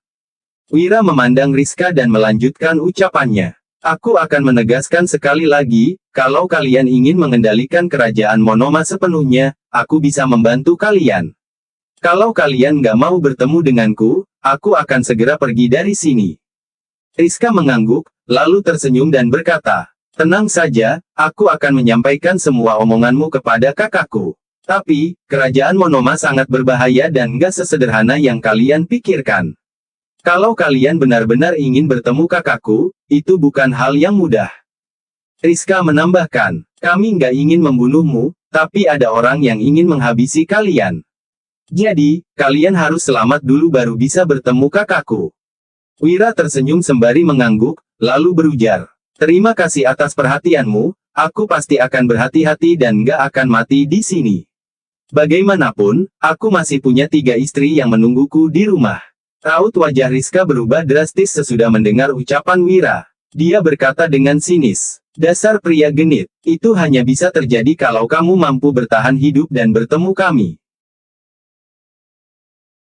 Wira memandang Rizka dan melanjutkan ucapannya. Aku akan menegaskan sekali lagi, kalau kalian ingin mengendalikan kerajaan Monoma sepenuhnya, aku bisa membantu kalian. Kalau kalian nggak mau bertemu denganku, aku akan segera pergi dari sini. Rizka mengangguk, lalu tersenyum dan berkata, tenang saja, aku akan menyampaikan semua omonganmu kepada kakakku. Tapi, kerajaan Monoma sangat berbahaya dan nggak sesederhana yang kalian pikirkan. Kalau kalian benar-benar ingin bertemu kakakku, itu bukan hal yang mudah. Rizka menambahkan, kami nggak ingin membunuhmu, tapi ada orang yang ingin menghabisi kalian. Jadi, kalian harus selamat dulu baru bisa bertemu kakakku. Wira tersenyum sembari mengangguk, lalu berujar, terima kasih atas perhatianmu, aku pasti akan berhati-hati dan nggak akan mati di sini. Bagaimanapun, aku masih punya 3 istri yang menungguku di rumah. Raut wajah Rizka berubah drastis sesudah mendengar ucapan Wira. Dia berkata dengan sinis, dasar pria genit, itu hanya bisa terjadi kalau kamu mampu bertahan hidup dan bertemu kami.